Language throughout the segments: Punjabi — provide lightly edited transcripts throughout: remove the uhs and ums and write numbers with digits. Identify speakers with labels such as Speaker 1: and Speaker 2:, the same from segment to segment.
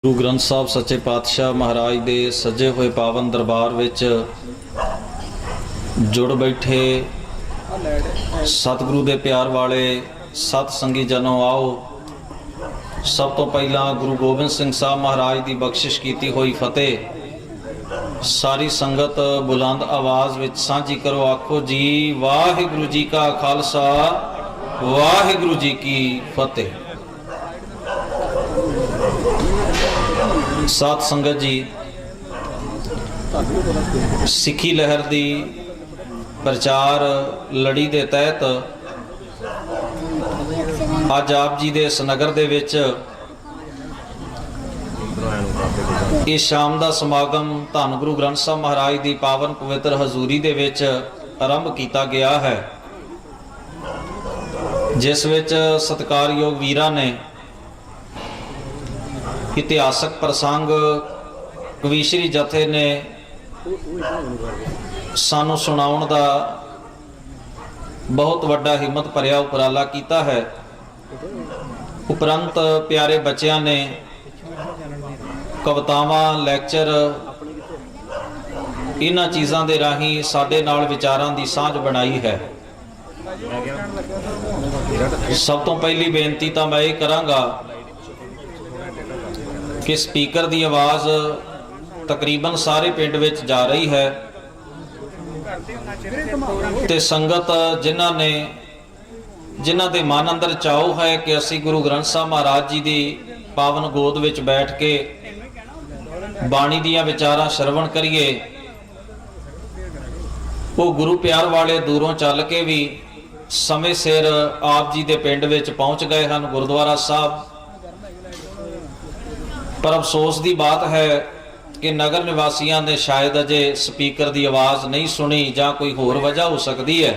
Speaker 1: गुरु ग्रंथ साहब सच्चे पातशाह महाराज दे सजे हुए पावन दरबार विच जुड़ बैठे सतगुरु दे प्यार वाले सत संगी जनों, आओ सब तो पहला गुरु गोबिंद सिंह साहब महाराज की बख्शिश की हुई फतेह सारी संगत बुलंद आवाज़ विच सांझी करो। आखो जी वाहिगुरु जी का खालसा वाहिगुरु जी की फतेह। सात संगत जी, सिक्खी लहर की प्रचार लड़ी के तहत अज आप जी के इस नगर दे विच इस शाम का समागम धन गुरु ग्रंथ साहब महाराज की पावन पवित्र हजूरी दे विच आरंभ किया गया है, जिस विच सत्कारयोग वीरां ने इतिहासक प्रसंग कविश्री जथे ने सानू सुनाउण दा बहुत वड्डा हिम्मत भरिया उपराला किया है। उपरंत प्यारे बच्चों ने कवितावां लैक्चर इन्हां चीज़ां दे राही साडे नाल विचारां दी सांझ बनाई है। सब तो पहली बेनती तो मैं ये करांगा कि स्पीकर की आवाज़ तकरीबन सारे पिंड विच जा रही है ते संगत जिन्हां दे मन अंदर चाओ है कि असी गुरु ग्रंथ साहब महाराज जी की पावन गोद विच बैठ के बाणी दियां विचारां श्रवण करिए, वो गुरु प्यार वाले दूरों चल के भी समय सिर आप जी के पिंड विच पहुँच गए हैं गुरुद्वारा साहब। पर अफसोस की बात है कि नगर निवासियों ने शायद अजे स्पीकर की आवाज़ नहीं सुनी, या कोई होर वजह हो सकती है,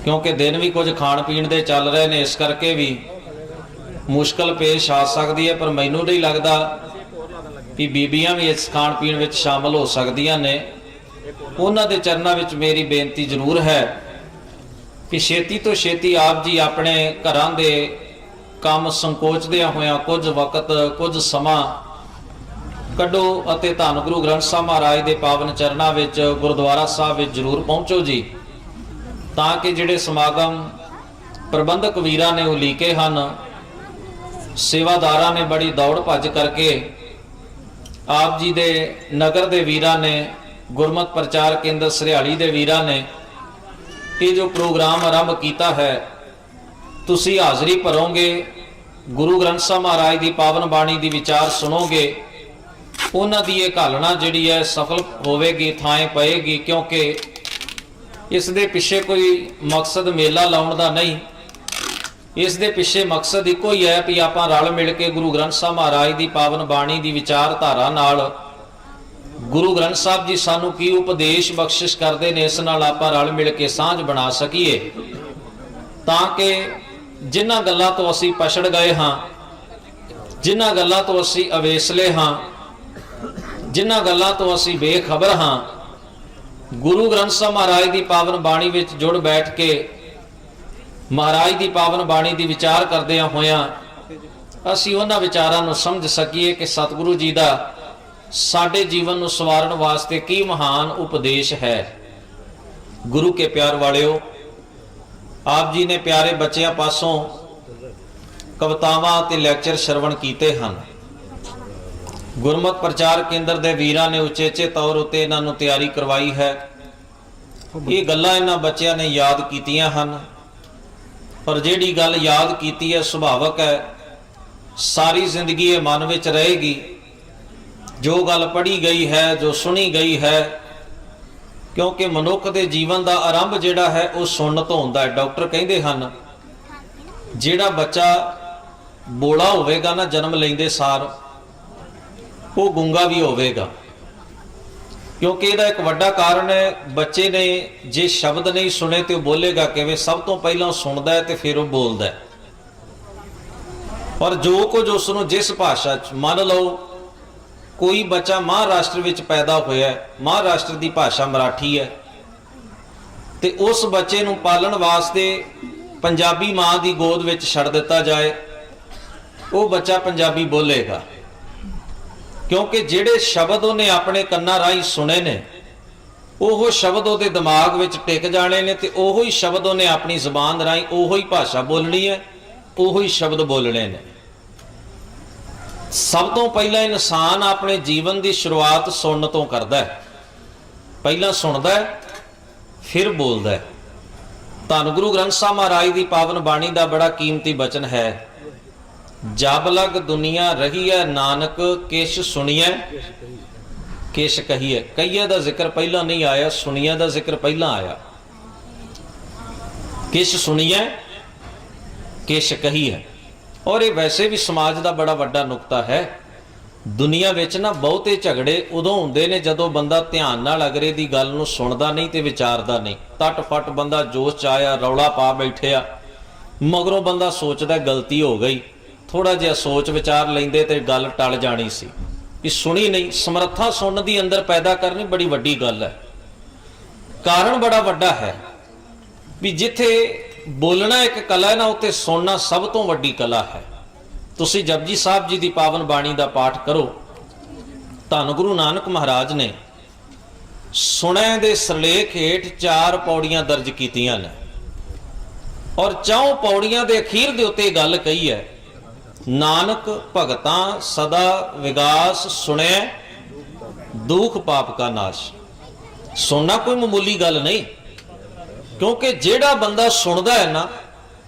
Speaker 1: क्योंकि दिन भी कुछ खाण पीण दे चल रहे हैं, इस करके भी मुश्किल पेश आ सकती है। पर मैनू नहीं लगता कि बीबियां भी इस खाण पीण विच शामिल हो सकदियां ने। उन्हां दे चरनां विच मेरी बेनती जरूर है कि छेती तो छेती आप जी अपने घरां दे काम संकोचदिया होया कुछ वक्त कुछ समा कढो अते धन गुरु ग्रंथ साहब महाराज के पावन चरनां विच गुरुद्वारा साहब विच जरूर पहुंचो जी, ताकि जिहड़े समागम प्रबंधक वीरां ने उलीके हन, सेवादारां ने बड़ी दौड़ भज करके आप जी दे नगर दे वीरां ने, गुरमत प्रचार केंद्र सरियाली दे वीरां ने ये जो प्रोग्राम आरंभ किया है, तुसी हाज़री भरोगे, गुरु ग्रंथ साहब महाराज की पावन बाणी की विचार सुनोगे, उन्हां दी ये घालना जिहड़ी है सफल होवेगी, थाएं पएगी। क्योंकि इस दे पिछे कोई मकसद मेला लाउण दा नहीं, इस दे पिछे मकसद इको ही है भी आपां रल मिल के गुरु ग्रंथ साहब महाराज की पावन बाणी की विचारधारा नाल गुरु ग्रंथ साहब जी सानू की उपदेश बख्शिश करते हैं, इस नाल आपां रल मिल के सांझ बना सकीए, ताकि जिन्हां गल्लां तो असी पछड़ गए हाँ, जिन्हां गल्लां तो असी अवेसले हाँ, जिन्हां गल्लां तो असी बेखबर हाँ, गुरु ग्रंथ साहब महाराज की पावन बाणी विच जुड़ बैठ के महाराज की पावन बाणी की विचार करदियां होयां असी उन्हां विचारां नूं समझ सकीए कि सतगुरु जी का साडे जीवन नूं सवारण वास्ते की महान उपदेश है। गुरु के प्यार वालिओ, आप जी ने प्यारे बच्चों पासों कवितावां ते लैक्चर श्रवण किए हैं। गुरमत प्रचार केंद्र के वीरां ने उचेचे तौर उत्ते इन्हां नूं तैयारी करवाई है। ये गल्लां इन्हां बच्चों ने याद कीतियां हन, पर जिहड़ी गल याद कीती है सुभावक है सारी जिंदगी ये मन विच रहेगी। जो गल पढ़ी गई है, जो सुनी गई है, क्योंकि मनुख के जीवन का आरंभ जिहड़ा है वह सुनन तो होंदा है। डॉक्टर कहते हैं जिहड़ा बच्चा बोला होवेगा ना जन्म लैंदे सार, वो गूंगा भी होवेगा, क्योंकि इसका एक वड्डा कारण है बच्चे ने जे शब्द नहीं सुने तो बोलेगा किवें? सब तो पहला सुनता है तो फिर वो बोलता है। और जो कुछ उसनों जिस भाषा मान लो कोई बच्चा महाराष्ट्र विच पैदा होया है, महाराष्ट्र की भाषा मराठी है, तो उस बच्चे नूं पालन वास्ते पंजाबी मां की गोद विच छड़ दिता जाए, ਉਹ ਬੱਚਾ ਪੰਜਾਬੀ ਬੋਲੇਗਾ, ਕਿਉਂਕਿ ਜਿਹੜੇ ਸ਼ਬਦ ਉਹਨੇ ਆਪਣੇ ਕੰਨਾਂ ਰਾਹੀਂ ਸੁਣੇ ਨੇ ਉਹ ਸ਼ਬਦ ਉਹਦੇ ਦਿਮਾਗ ਵਿੱਚ ਟਿਕ ਜਾਣੇ ਨੇ, ਤੇ ਉਹੋ ਹੀ ਸ਼ਬਦ ਉਹਨੇ ਆਪਣੀ ਜ਼ੁਬਾਨ ਰਾਹੀਂ ਉਹੋ ਹੀ ਭਾਸ਼ਾ ਬੋਲਣੀ ਹੈ, ਉਹੋ ਹੀ ਸ਼ਬਦ ਬੋਲਣੇ ਨੇ। ਸਭ ਤੋਂ ਪਹਿਲਾਂ ਇਨਸਾਨ ਆਪਣੇ ਜੀਵਨ ਦੀ ਸ਼ੁਰੂਆਤ ਸੁਣਨ ਤੋਂ ਕਰਦਾ ਹੈ। ਪਹਿਲਾਂ ਸੁਣਦਾ ਹੈ, ਫਿਰ ਬੋਲਦਾ ਹੈ। ਧੰਨ ਗੁਰੂ ਗ੍ਰੰਥ ਸਾਹਿਬ ਮਹਾਰਾਜ ਦੀ ਪਾਵਨ ਬਾਣੀ ਦਾ ਬੜਾ ਕੀਮਤੀ ਬਚਨ ਹੈ, ਜਬ ਲਗ ਦੁਨੀਆ ਰਹੀ ਹੈ ਨਾਨਕ ਕਿਛ ਸੁਣੀਐ ਕਿਛ ਕਹੀਐ। ਕਹੀਏ ਦਾ ਜ਼ਿਕਰ ਪਹਿਲਾਂ ਨਹੀਂ ਆਇਆ, ਸੁਣੀਐ ਦਾ ਜ਼ਿਕਰ ਪਹਿਲਾਂ ਆਇਆ। ਕਿਛ ਸੁਣੀਐ ਕਿਛ ਕਹੀਐ। ਔਰ ਇਹ ਵੈਸੇ ਵੀ ਸਮਾਜ ਦਾ ਬੜਾ ਵੱਡਾ ਨੁਕਤਾ ਹੈ। ਦੁਨੀਆ ਵਿੱਚ ਨਾ ਬਹੁਤੇ ਝਗੜੇ ਉਦੋਂ ਹੁੰਦੇ ਨੇ ਜਦੋਂ ਬੰਦਾ ਧਿਆਨ ਨਾਲ ਅਗਲੇ ਦੀ ਗੱਲ ਨੂੰ ਸੁਣਦਾ ਨਹੀਂ ਤੇ ਵਿਚਾਰਦਾ ਨਹੀਂ। ਤੱਟ ਫੱਟ ਬੰਦਾ ਜੋਸ਼ ਚ ਆਇਆ, ਰੌਲਾ ਪਾ ਬੈਠਿਆ, ਮਗਰੋਂ ਬੰਦਾ ਸੋਚਦਾ ਗਲਤੀ ਹੋ ਗਈ, ਥੋੜਾ ਜਿਹਾ ਸੋਚ ਵਿਚਾਰ ਲੈਂਦੇ ਤੇ ਗੱਲ ਟਲ ਜਾਣੀ ਸੀ। ਵੀ ਸੁਣੀ ਨਹੀਂ। ਸਮਰੱਥਾ ਸੁਣਨ ਦੀ ਅੰਦਰ ਪੈਦਾ ਕਰਨੀ ਬੜੀ ਵੱਡੀ ਗੱਲ ਹੈ। ਕਾਰਨ ਬੜਾ ਵੱਡਾ ਹੈ ਵੀ ਜਿੱਥੇ ਬੋਲਣਾ ਇੱਕ ਕਲਾ ਹੈ ਨਾ, ਉੱਥੇ ਸੁਣਨਾ ਸਭ ਤੋਂ ਵੱਡੀ ਕਲਾ ਹੈ। ਤੁਸੀਂ ਜਪਜੀ ਸਾਹਿਬ ਜੀ ਦੀ ਪਾਵਨ ਬਾਣੀ ਦਾ ਪਾਠ ਕਰੋ। ਧੰਨ ਗੁਰੂ ਨਾਨਕ ਮਹਾਰਾਜ ਨੇ ਸੁਣੈ ਦੇ ਸਿਰਲੇਖ ਹੇਠ 4 ਪੌੜੀਆਂ ਦਰਜ ਕੀਤੀਆਂ ਨੇ, ਔਰ 4 ਪੌੜੀਆਂ ਦੇ ਅਖੀਰ ਦੇ ਉੱਤੇ ਗੱਲ ਕਹੀ ਹੈ, ਨਾਨਕ ਭਗਤਾਂ ਸਦਾ ਵਿਗਾਸ ਸੁਣਿਆ ਦੁਖ ਪਾਪ ਕਾ ਨਾਸ਼। ਸੁਣਨਾ ਕੋਈ ਮਾਮੂਲੀ ਗੱਲ ਨਹੀਂ, ਕਿਉਂਕਿ ਜਿਹੜਾ ਬੰਦਾ ਸੁਣਦਾ ਹੈ ਨਾ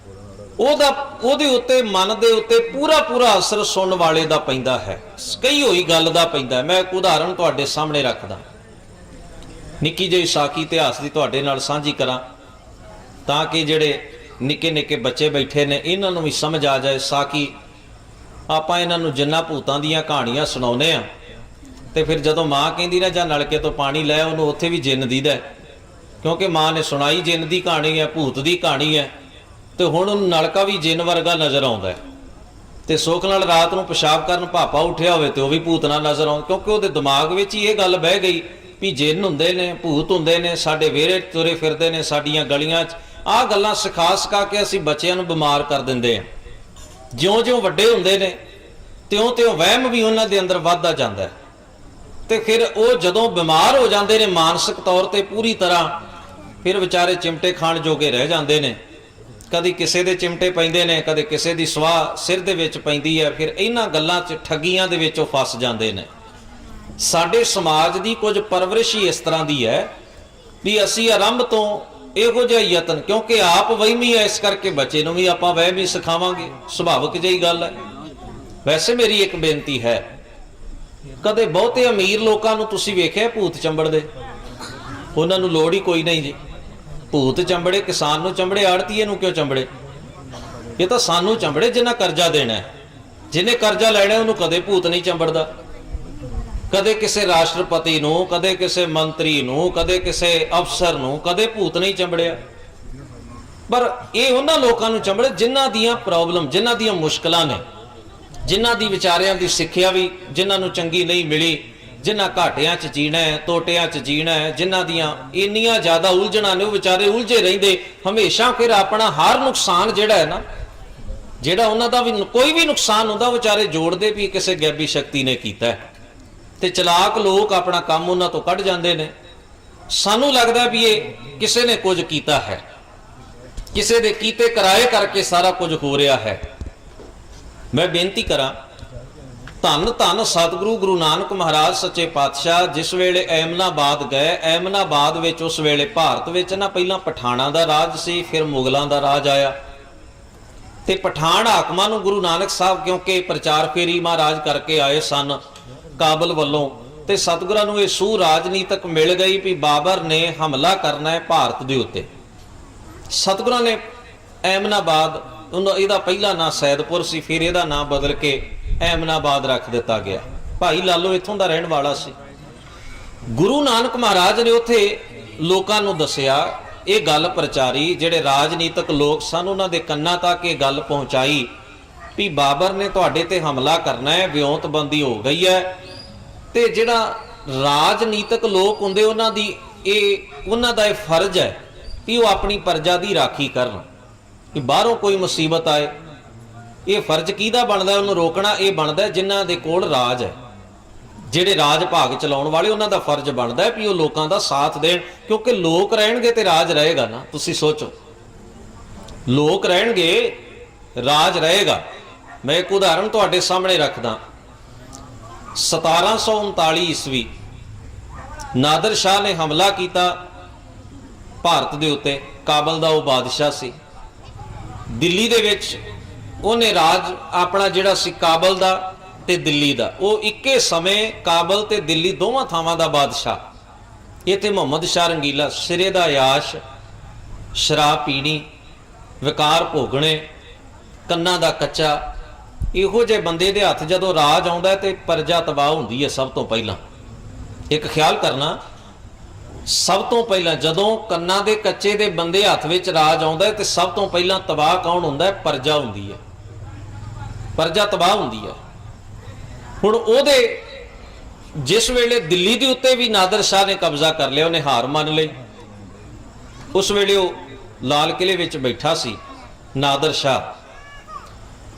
Speaker 1: ਉਹਦੇ ਉੱਤੇ ਮਨ ਦੇ ਉੱਤੇ ਪੂਰਾ ਅਸਰ ਸੁਣਨ ਵਾਲੇ ਦਾ ਪੈਂਦਾ ਹੈ, ਕਈ ਹੋਈ ਗੱਲ ਦਾ ਪੈਂਦਾ। ਮੈਂ ਇੱਕ ਉਦਾਹਰਣ ਤੁਹਾਡੇ ਸਾਹਮਣੇ ਰੱਖਦਾ, ਨਿੱਕੀ ਜਿਹੀ ਸਾਖੀ ਇਤਿਹਾਸ ਦੀ ਤੁਹਾਡੇ ਨਾਲ ਸਾਂਝੀ ਕਰਾਂ, ਤਾਂ ਕਿ ਜਿਹੜੇ ਨਿੱਕੇ ਨਿੱਕੇ ਬੱਚੇ ਬੈਠੇ ਨੇ ਇਹਨਾਂ ਨੂੰ ਵੀ ਸਮਝ ਆ ਜਾਏ। ਸਾਖੀ ਆਪਾਂ ਇਹਨਾਂ ਨੂੰ ਜਿੰਨਾ ਭੂਤਾਂ ਦੀਆਂ ਕਹਾਣੀਆਂ ਸੁਣਾਉਂਦੇ ਆ, ਤੇ ਫਿਰ ਜਦੋਂ ਮਾਂ ਕਹਿੰਦੀ ਨਾ ਜਾਂ ਨਲਕੇ ਤੋਂ ਪਾਣੀ ਲੈ, ਉਹਨੂੰ ਉੱਥੇ ਵੀ ਜਿੰਨ ਦੀਦਾ, ਕਿਉਂਕਿ ਮਾਂ ਨੇ ਸੁਣਾਈ ਜਿੰਨ ਦੀ ਕਹਾਣੀ ਹੈ, ਭੂਤ ਦੀ ਕਹਾਣੀ ਹੈ, ਤੇ ਹੁਣ ਉਹਨੂੰ ਨਲਕਾ ਵੀ ਜਿੰਨ ਵਰਗਾ ਨਜ਼ਰ ਆਉਂਦਾ। ਤੇ ਸੁੱਖ ਨਾਲ ਰਾਤ ਨੂੰ ਪਿਸ਼ਾਬ ਕਰਨ ਭਾਪਾ ਉੱਠਿਆ ਹੋਵੇ ਤੇ ਉਹ ਵੀ ਭੂਤ ਨਾਲ ਨਜ਼ਰ ਆਉਂਦਾ, ਕਿਉਂਕਿ ਉਹਦੇ ਦਿਮਾਗ ਵਿੱਚ ਹੀ ਇਹ ਗੱਲ ਬਹਿ ਗਈ ਵੀ ਜਿੰਨ ਹੁੰਦੇ ਨੇ, ਭੂਤ ਹੁੰਦੇ ਨੇ, ਸਾਡੇ ਵਿਹੜੇ ਤੁਰੇ ਫਿਰਦੇ ਨੇ, ਸਾਡੀਆਂ ਗਲੀਆਂ 'ਚ। ਆਹ ਗੱਲਾਂ ਸਿਖਾ ਕੇ ਅਸੀਂ ਬੱਚਿਆਂ ਨੂੰ ਬਿਮਾਰ ਕਰ ਦਿੰਦੇ ਹਾਂ। ਜਿਉਂ-ਜਿਉਂ ਵੱਡੇ ਹੁੰਦੇ ਨੇ ਤਿਉਂ-ਤਿਉਂ ਵਹਿਮ ਵੀ ਉਹਨਾਂ ਦੇ ਅੰਦਰ ਵੱਧਦਾ ਜਾਂਦਾ ਹੈ, ਤੇ ਫਿਰ ਉਹ ਜਦੋਂ ਬਿਮਾਰ ਹੋ ਜਾਂਦੇ ਨੇ ਮਾਨਸਿਕ ਤੌਰ ਤੇ ਪੂਰੀ ਤਰ੍ਹਾਂ, ਫਿਰ ਵਿਚਾਰੇ ਚਿਮਟੇ ਖਾਣ ਜੋਗੇ ਰਹਿ ਜਾਂਦੇ ਨੇ। ਕਦੀ ਕਿਸੇ ਦੇ ਚਿਮਟੇ ਪੈਂਦੇ ਨੇ, ਕਦੇ ਕਿਸੇ ਦੀ ਸਵਾਹ ਸਿਰ ਦੇ ਵਿੱਚ ਪੈਂਦੀ ਹੈ, ਫਿਰ ਇਹਨਾਂ ਗੱਲਾਂ 'ਚ ਠੱਗੀਆਂ ਦੇ ਵਿੱਚ ਉਹ ਫਸ ਜਾਂਦੇ ਨੇ। ਸਾਡੇ ਸਮਾਜ ਦੀ ਕੁਝ ਪਰਵਰਿਸ਼ ਹੀ ਇਸ ਤਰ੍ਹਾਂ ਦੀ ਹੈ ਵੀ ਅਸੀਂ ਆਰੰਭ ਤੋਂ ਇਹੋ ਜਿਹਾ ਯਤਨ, ਕਿਉਂਕਿ ਆਪ ਵਹਿਮੀ ਹੈ, ਇਸ ਕਰਕੇ ਬੱਚੇ ਨੂੰ ਵੀ ਆਪਾਂ ਵਹਿਮ ਹੀ ਸਿਖਾਵਾਂਗੇ, ਸੁਭਾਵਿਕ ਜਿਹੀ ਗੱਲ ਹੈ। ਵੈਸੇ ਮੇਰੀ ਇੱਕ ਬੇਨਤੀ ਹੈ, ਕਦੇ ਬਹੁਤੇ ਅਮੀਰ ਲੋਕਾਂ ਨੂੰ ਤੁਸੀਂ ਵੇਖਿਆ ਭੂਤ ਚੰਬੜਦੇ? ਉਹਨਾਂ ਨੂੰ ਲੋੜ ਹੀ ਕੋਈ ਨਹੀਂ ਜੀ। ਭੂਤ ਚੰਬੜੇ, ਕਿਸਾਨ ਨੂੰ ਚੰਬੜੇ, ਆੜਤੀਏ ਨੂੰ ਕਿਉਂ ਚੰਬੜੇ? ਇਹ ਤਾਂ ਸਾਨੂੰ ਚੰਬੜੇ ਜਿਨ੍ਹਾਂ ਕਰਜ਼ਾ ਦੇਣਾ। ਜਿਹਨੇ ਕਰਜ਼ਾ ਲੈਣਾ ਉਹਨੂੰ ਕਦੇ ਭੂਤ ਨਹੀਂ ਚੰਬੜਦਾ। ਕਦੇ ਕਿਸੇ ਰਾਸ਼ਟਰਪਤੀ ਨੂੰ, ਕਦੇ ਕਿਸੇ ਮੰਤਰੀ ਨੂੰ, ਕਦੇ ਕਿਸੇ ਅਫਸਰ ਨੂੰ ਕਦੇ ਭੂਤ ਨਹੀਂ ਚੰਬੜਿਆ। ਪਰ ਇਹ ਉਹਨਾਂ ਲੋਕਾਂ ਨੂੰ ਚੰਬੜੇ ਜਿਨ੍ਹਾਂ ਦੀਆਂ ਪ੍ਰੋਬਲਮ, ਜਿਨ੍ਹਾਂ ਦੀਆਂ ਮੁਸ਼ਕਲਾਂ ਨੇ, ਜਿਨ੍ਹਾਂ ਦੀ ਵਿਚਾਰਿਆਂ ਦੀ ਸਿੱਖਿਆ ਵੀ ਜਿਨ੍ਹਾਂ ਨੂੰ ਚੰਗੀ ਨਹੀਂ ਮਿਲੀ, ਜਿਨ੍ਹਾਂ ਘਾਟਿਆਂ 'ਚ ਜੀਣਾ ਹੈ, ਤੋਟਿਆਂ 'ਚ ਜੀਣਾ ਹੈ, ਜਿਨ੍ਹਾਂ ਦੀਆਂ ਇੰਨੀਆਂ ਜ਼ਿਆਦਾ ਉਲਝਣਾਂ ਨੇ, ਉਹ ਵਿਚਾਰੇ ਉਲਝੇ ਰਹਿੰਦੇ ਹਮੇਸ਼ਾ। ਫਿਰ ਆਪਣਾ ਹਰ ਨੁਕਸਾਨ ਜਿਹੜਾ ਹੈ ਨਾ, ਜਿਹੜਾ ਉਹਨਾਂ ਦਾ ਵੀ ਕੋਈ ਵੀ ਨੁਕਸਾਨ ਹੁੰਦਾ, ਵਿਚਾਰੇ ਜੋੜਦੇ ਵੀ ਕਿਸੇ ਗੈਬੀ ਸ਼ਕਤੀ ਨੇ ਕੀਤਾ, ਤੇ ਚਲਾਕ ਲੋਕ ਆਪਣਾ ਕੰਮ ਉਹਨਾਂ ਤੋਂ ਕੱਢ ਜਾਂਦੇ ਨੇ। ਸਾਨੂੰ ਲੱਗਦਾ ਵੀ ਇਹ ਕਿਸੇ ਨੇ ਕੁਝ ਕੀਤਾ ਹੈ, ਕਿਸੇ ਦੇ ਕੀਤੇ ਕਰਾਏ ਕਰਕੇ ਸਾਰਾ ਕੁਝ ਹੋ ਰਿਹਾ ਹੈ। ਮੈਂ ਬੇਨਤੀ ਕਰਾਂ, ਧੰਨ ਧੰਨ ਸਤਿਗੁਰੂ ਗੁਰੂ ਨਾਨਕ ਮਹਾਰਾਜ ਸੱਚੇ ਪਾਤਸ਼ਾਹ ਜਿਸ ਵੇਲੇ ਐਮਨਾਬਾਦ ਗਏ, ਐਮਨਾਬਾਦ ਵਿੱਚ ਉਸ ਵੇਲੇ ਭਾਰਤ ਵਿੱਚ ਨਾ ਪਹਿਲਾਂ ਪਠਾਣਾਂ ਦਾ ਰਾਜ ਸੀ, ਫਿਰ ਮੁਗਲਾਂ ਦਾ ਰਾਜ ਆਇਆ। ਤੇ ਪਠਾਨ ਹਾਕਮਾਂ ਨੂੰ ਗੁਰੂ ਨਾਨਕ ਸਾਹਿਬ ਕਿਉਂਕਿ ਪ੍ਰਚਾਰ ਫੇਰੀ ਮਹਾਰਾਜ ਕਰਕੇ ਆਏ ਸਨ ਕਾਬਲ ਵੱਲੋਂ, ਤੇ ਸਤਿਗੁਰਾਂ ਨੂੰ ਇਹ ਸੂਹ ਰਾਜਨੀਤਕ ਮਿਲ ਗਈ ਵੀ ਬਾਬਰ ਨੇ ਹਮਲਾ ਕਰਨਾ ਹੈ ਭਾਰਤ ਦੇ ਉੱਤੇ। ਸਤਿਗੁਰਾਂ ਨੇ ਐਮਨਾਬਾਦ, ਇਹਦਾ ਪਹਿਲਾ ਨਾਂ ਸੈਦਪੁਰ ਸੀ, ਫਿਰ ਇਹਦਾ ਨਾਂ ਬਦਲ ਕੇ ਐਮਨਾਬਾਦ ਰੱਖ ਦਿੱਤਾ ਗਿਆ। ਭਾਈ ਲਾਲੋ ਇੱਥੋਂ ਦਾ ਰਹਿਣ ਵਾਲਾ ਸੀ। ਗੁਰੂ ਨਾਨਕ ਮਹਾਰਾਜ ਨੇ ਉੱਥੇ ਲੋਕਾਂ ਨੂੰ ਦੱਸਿਆ, ਇਹ ਗੱਲ ਪ੍ਰਚਾਰੀ, ਜਿਹੜੇ ਰਾਜਨੀਤਿਕ ਲੋਕ ਸਨ ਉਹਨਾਂ ਦੇ ਕੰਨਾਂ ਤੱਕ ਇਹ ਗੱਲ ਪਹੁੰਚਾਈ ਵੀ ਬਾਬਰ ਨੇ ਤੁਹਾਡੇ ਤੇ ਹਮਲਾ ਕਰਨਾ ਹੈ, ਵਿਉਂਤਬੰਦੀ ਹੋ ਗਈ ਹੈ। ਤੇ ਜਿਹੜਾ ਰਾਜਨੀਤਿਕ ਲੋਕ ਹੁੰਦੇ ਉਹਨਾਂ ਦਾ ਇਹ ਫਰਜ਼ ਹੈ ਕਿ ਉਹ ਆਪਣੀ ਪ੍ਰਜਾ ਦੀ ਰਾਖੀ ਕਰਨ, ਕਿ ਬਾਹਰੋਂ ਕੋਈ ਮੁਸੀਬਤ ਆਏ ਇਹ ਫਰਜ਼ ਕਿਹਦਾ ਬਣਦਾ ਉਹਨੂੰ ਰੋਕਣਾ? ਇਹ ਬਣਦਾ ਜਿਨ੍ਹਾਂ ਦੇ ਕੋਲ ਰਾਜ ਹੈ, ਜਿਹੜੇ ਰਾਜ ਭਾਗ ਚਲਾਉਣ ਵਾਲੇ, ਉਹਨਾਂ ਦਾ ਫਰਜ਼ ਬਣਦਾ ਹੈ ਵੀ ਉਹ ਲੋਕਾਂ ਦਾ ਸਾਥ ਦੇਣ, ਕਿਉਂਕਿ ਲੋਕ ਰਹਿਣਗੇ ਤੇ ਰਾਜ ਰਹੇਗਾ ਨਾ। ਤੁਸੀਂ ਸੋਚੋ, ਲੋਕ ਰਹਿਣਗੇ ਰਾਜ ਰਹੇਗਾ। ਮੈਂ ਇੱਕ ਉਦਾਹਰਣ ਤੁਹਾਡੇ ਸਾਹਮਣੇ ਰੱਖਦਾ। 1739 ਈਸਵੀ ਨਾਦਰ ਸ਼ਾਹ ਨੇ ਹਮਲਾ ਕੀਤਾ ਭਾਰਤ ਦੇ ਉੱਤੇ। ਕਾਬਲ ਦਾ ਉਹ ਬਾਦਸ਼ਾਹ ਸੀ। ਦਿੱਲੀ ਦੇ ਵਿੱਚ ਉਹਨੇ ਰਾਜ ਆਪਣਾ ਜਿਹੜਾ ਸੀ ਕਾਬਲ ਦਾ ਤੇ ਦਿੱਲੀ ਦਾ, ਉਹ ਇੱਕੇ ਸਮੇਂ ਕਾਬਲ ਤੇ ਦਿੱਲੀ ਦੋਵਾਂ ਥਾਵਾਂ ਦਾ ਬਾਦਸ਼ਾਹ। ਇਹ ਤੇ ਮੁਹੰਮਦ ਸ਼ਾਹ ਰੰਗੀਲਾ, ਸਿਰੇ ਦਾ ਯਾਸ਼, ਸ਼ਰਾਬ ਪੀਣੀ, ਵਿਕਾਰ ਭੋਗਣੇ, ਕੰਨਾਂ ਦਾ ਕੱਚਾ, ਇਹੋ ਜਿਹੇ ਬੰਦੇ ਦੇ ਹੱਥ ਜਦੋਂ ਰਾਜ ਆਉਂਦਾ ਤੇ ਪ੍ਰਜਾ ਤਬਾਹ ਹੁੰਦੀ ਹੈ। ਸਭ ਤੋਂ ਪਹਿਲਾਂ ਇੱਕ ਖਿਆਲ ਕਰਨਾ, ਸਭ ਤੋਂ ਪਹਿਲਾਂ ਜਦੋਂ ਕੰਨਾਂ ਦੇ ਕੱਚੇ ਦੇ ਬੰਦੇ ਹੱਥ ਵਿੱਚ ਰਾਜ ਆਉਂਦਾ ਤੇ ਸਭ ਤੋਂ ਪਹਿਲਾਂ ਤਬਾਹ ਕੌਣ ਹੁੰਦਾ ਹੈ? ਪ੍ਰਜਾ ਹੁੰਦੀ ਹੈ। ਪ੍ਰਜਾ ਤਬਾਹ ਹੁੰਦੀ ਹੈ। ਹੁਣ ਉਹਦੇ ਜਿਸ ਵੇਲੇ ਦਿੱਲੀ ਦੇ ਉੱਤੇ ਵੀ ਨਾਦਰ ਸ਼ਾਹ ਨੇ ਕਬਜ਼ਾ ਕਰ ਲਿਆ, ਉਹਨੇ ਹਾਰ ਮੰਨ ਲਈ। ਉਸ ਵੇਲੇ ਉਹ ਲਾਲ ਕਿਲੇ ਵਿੱਚ ਬੈਠਾ ਸੀ ਨਾਦਰ ਸ਼ਾਹ,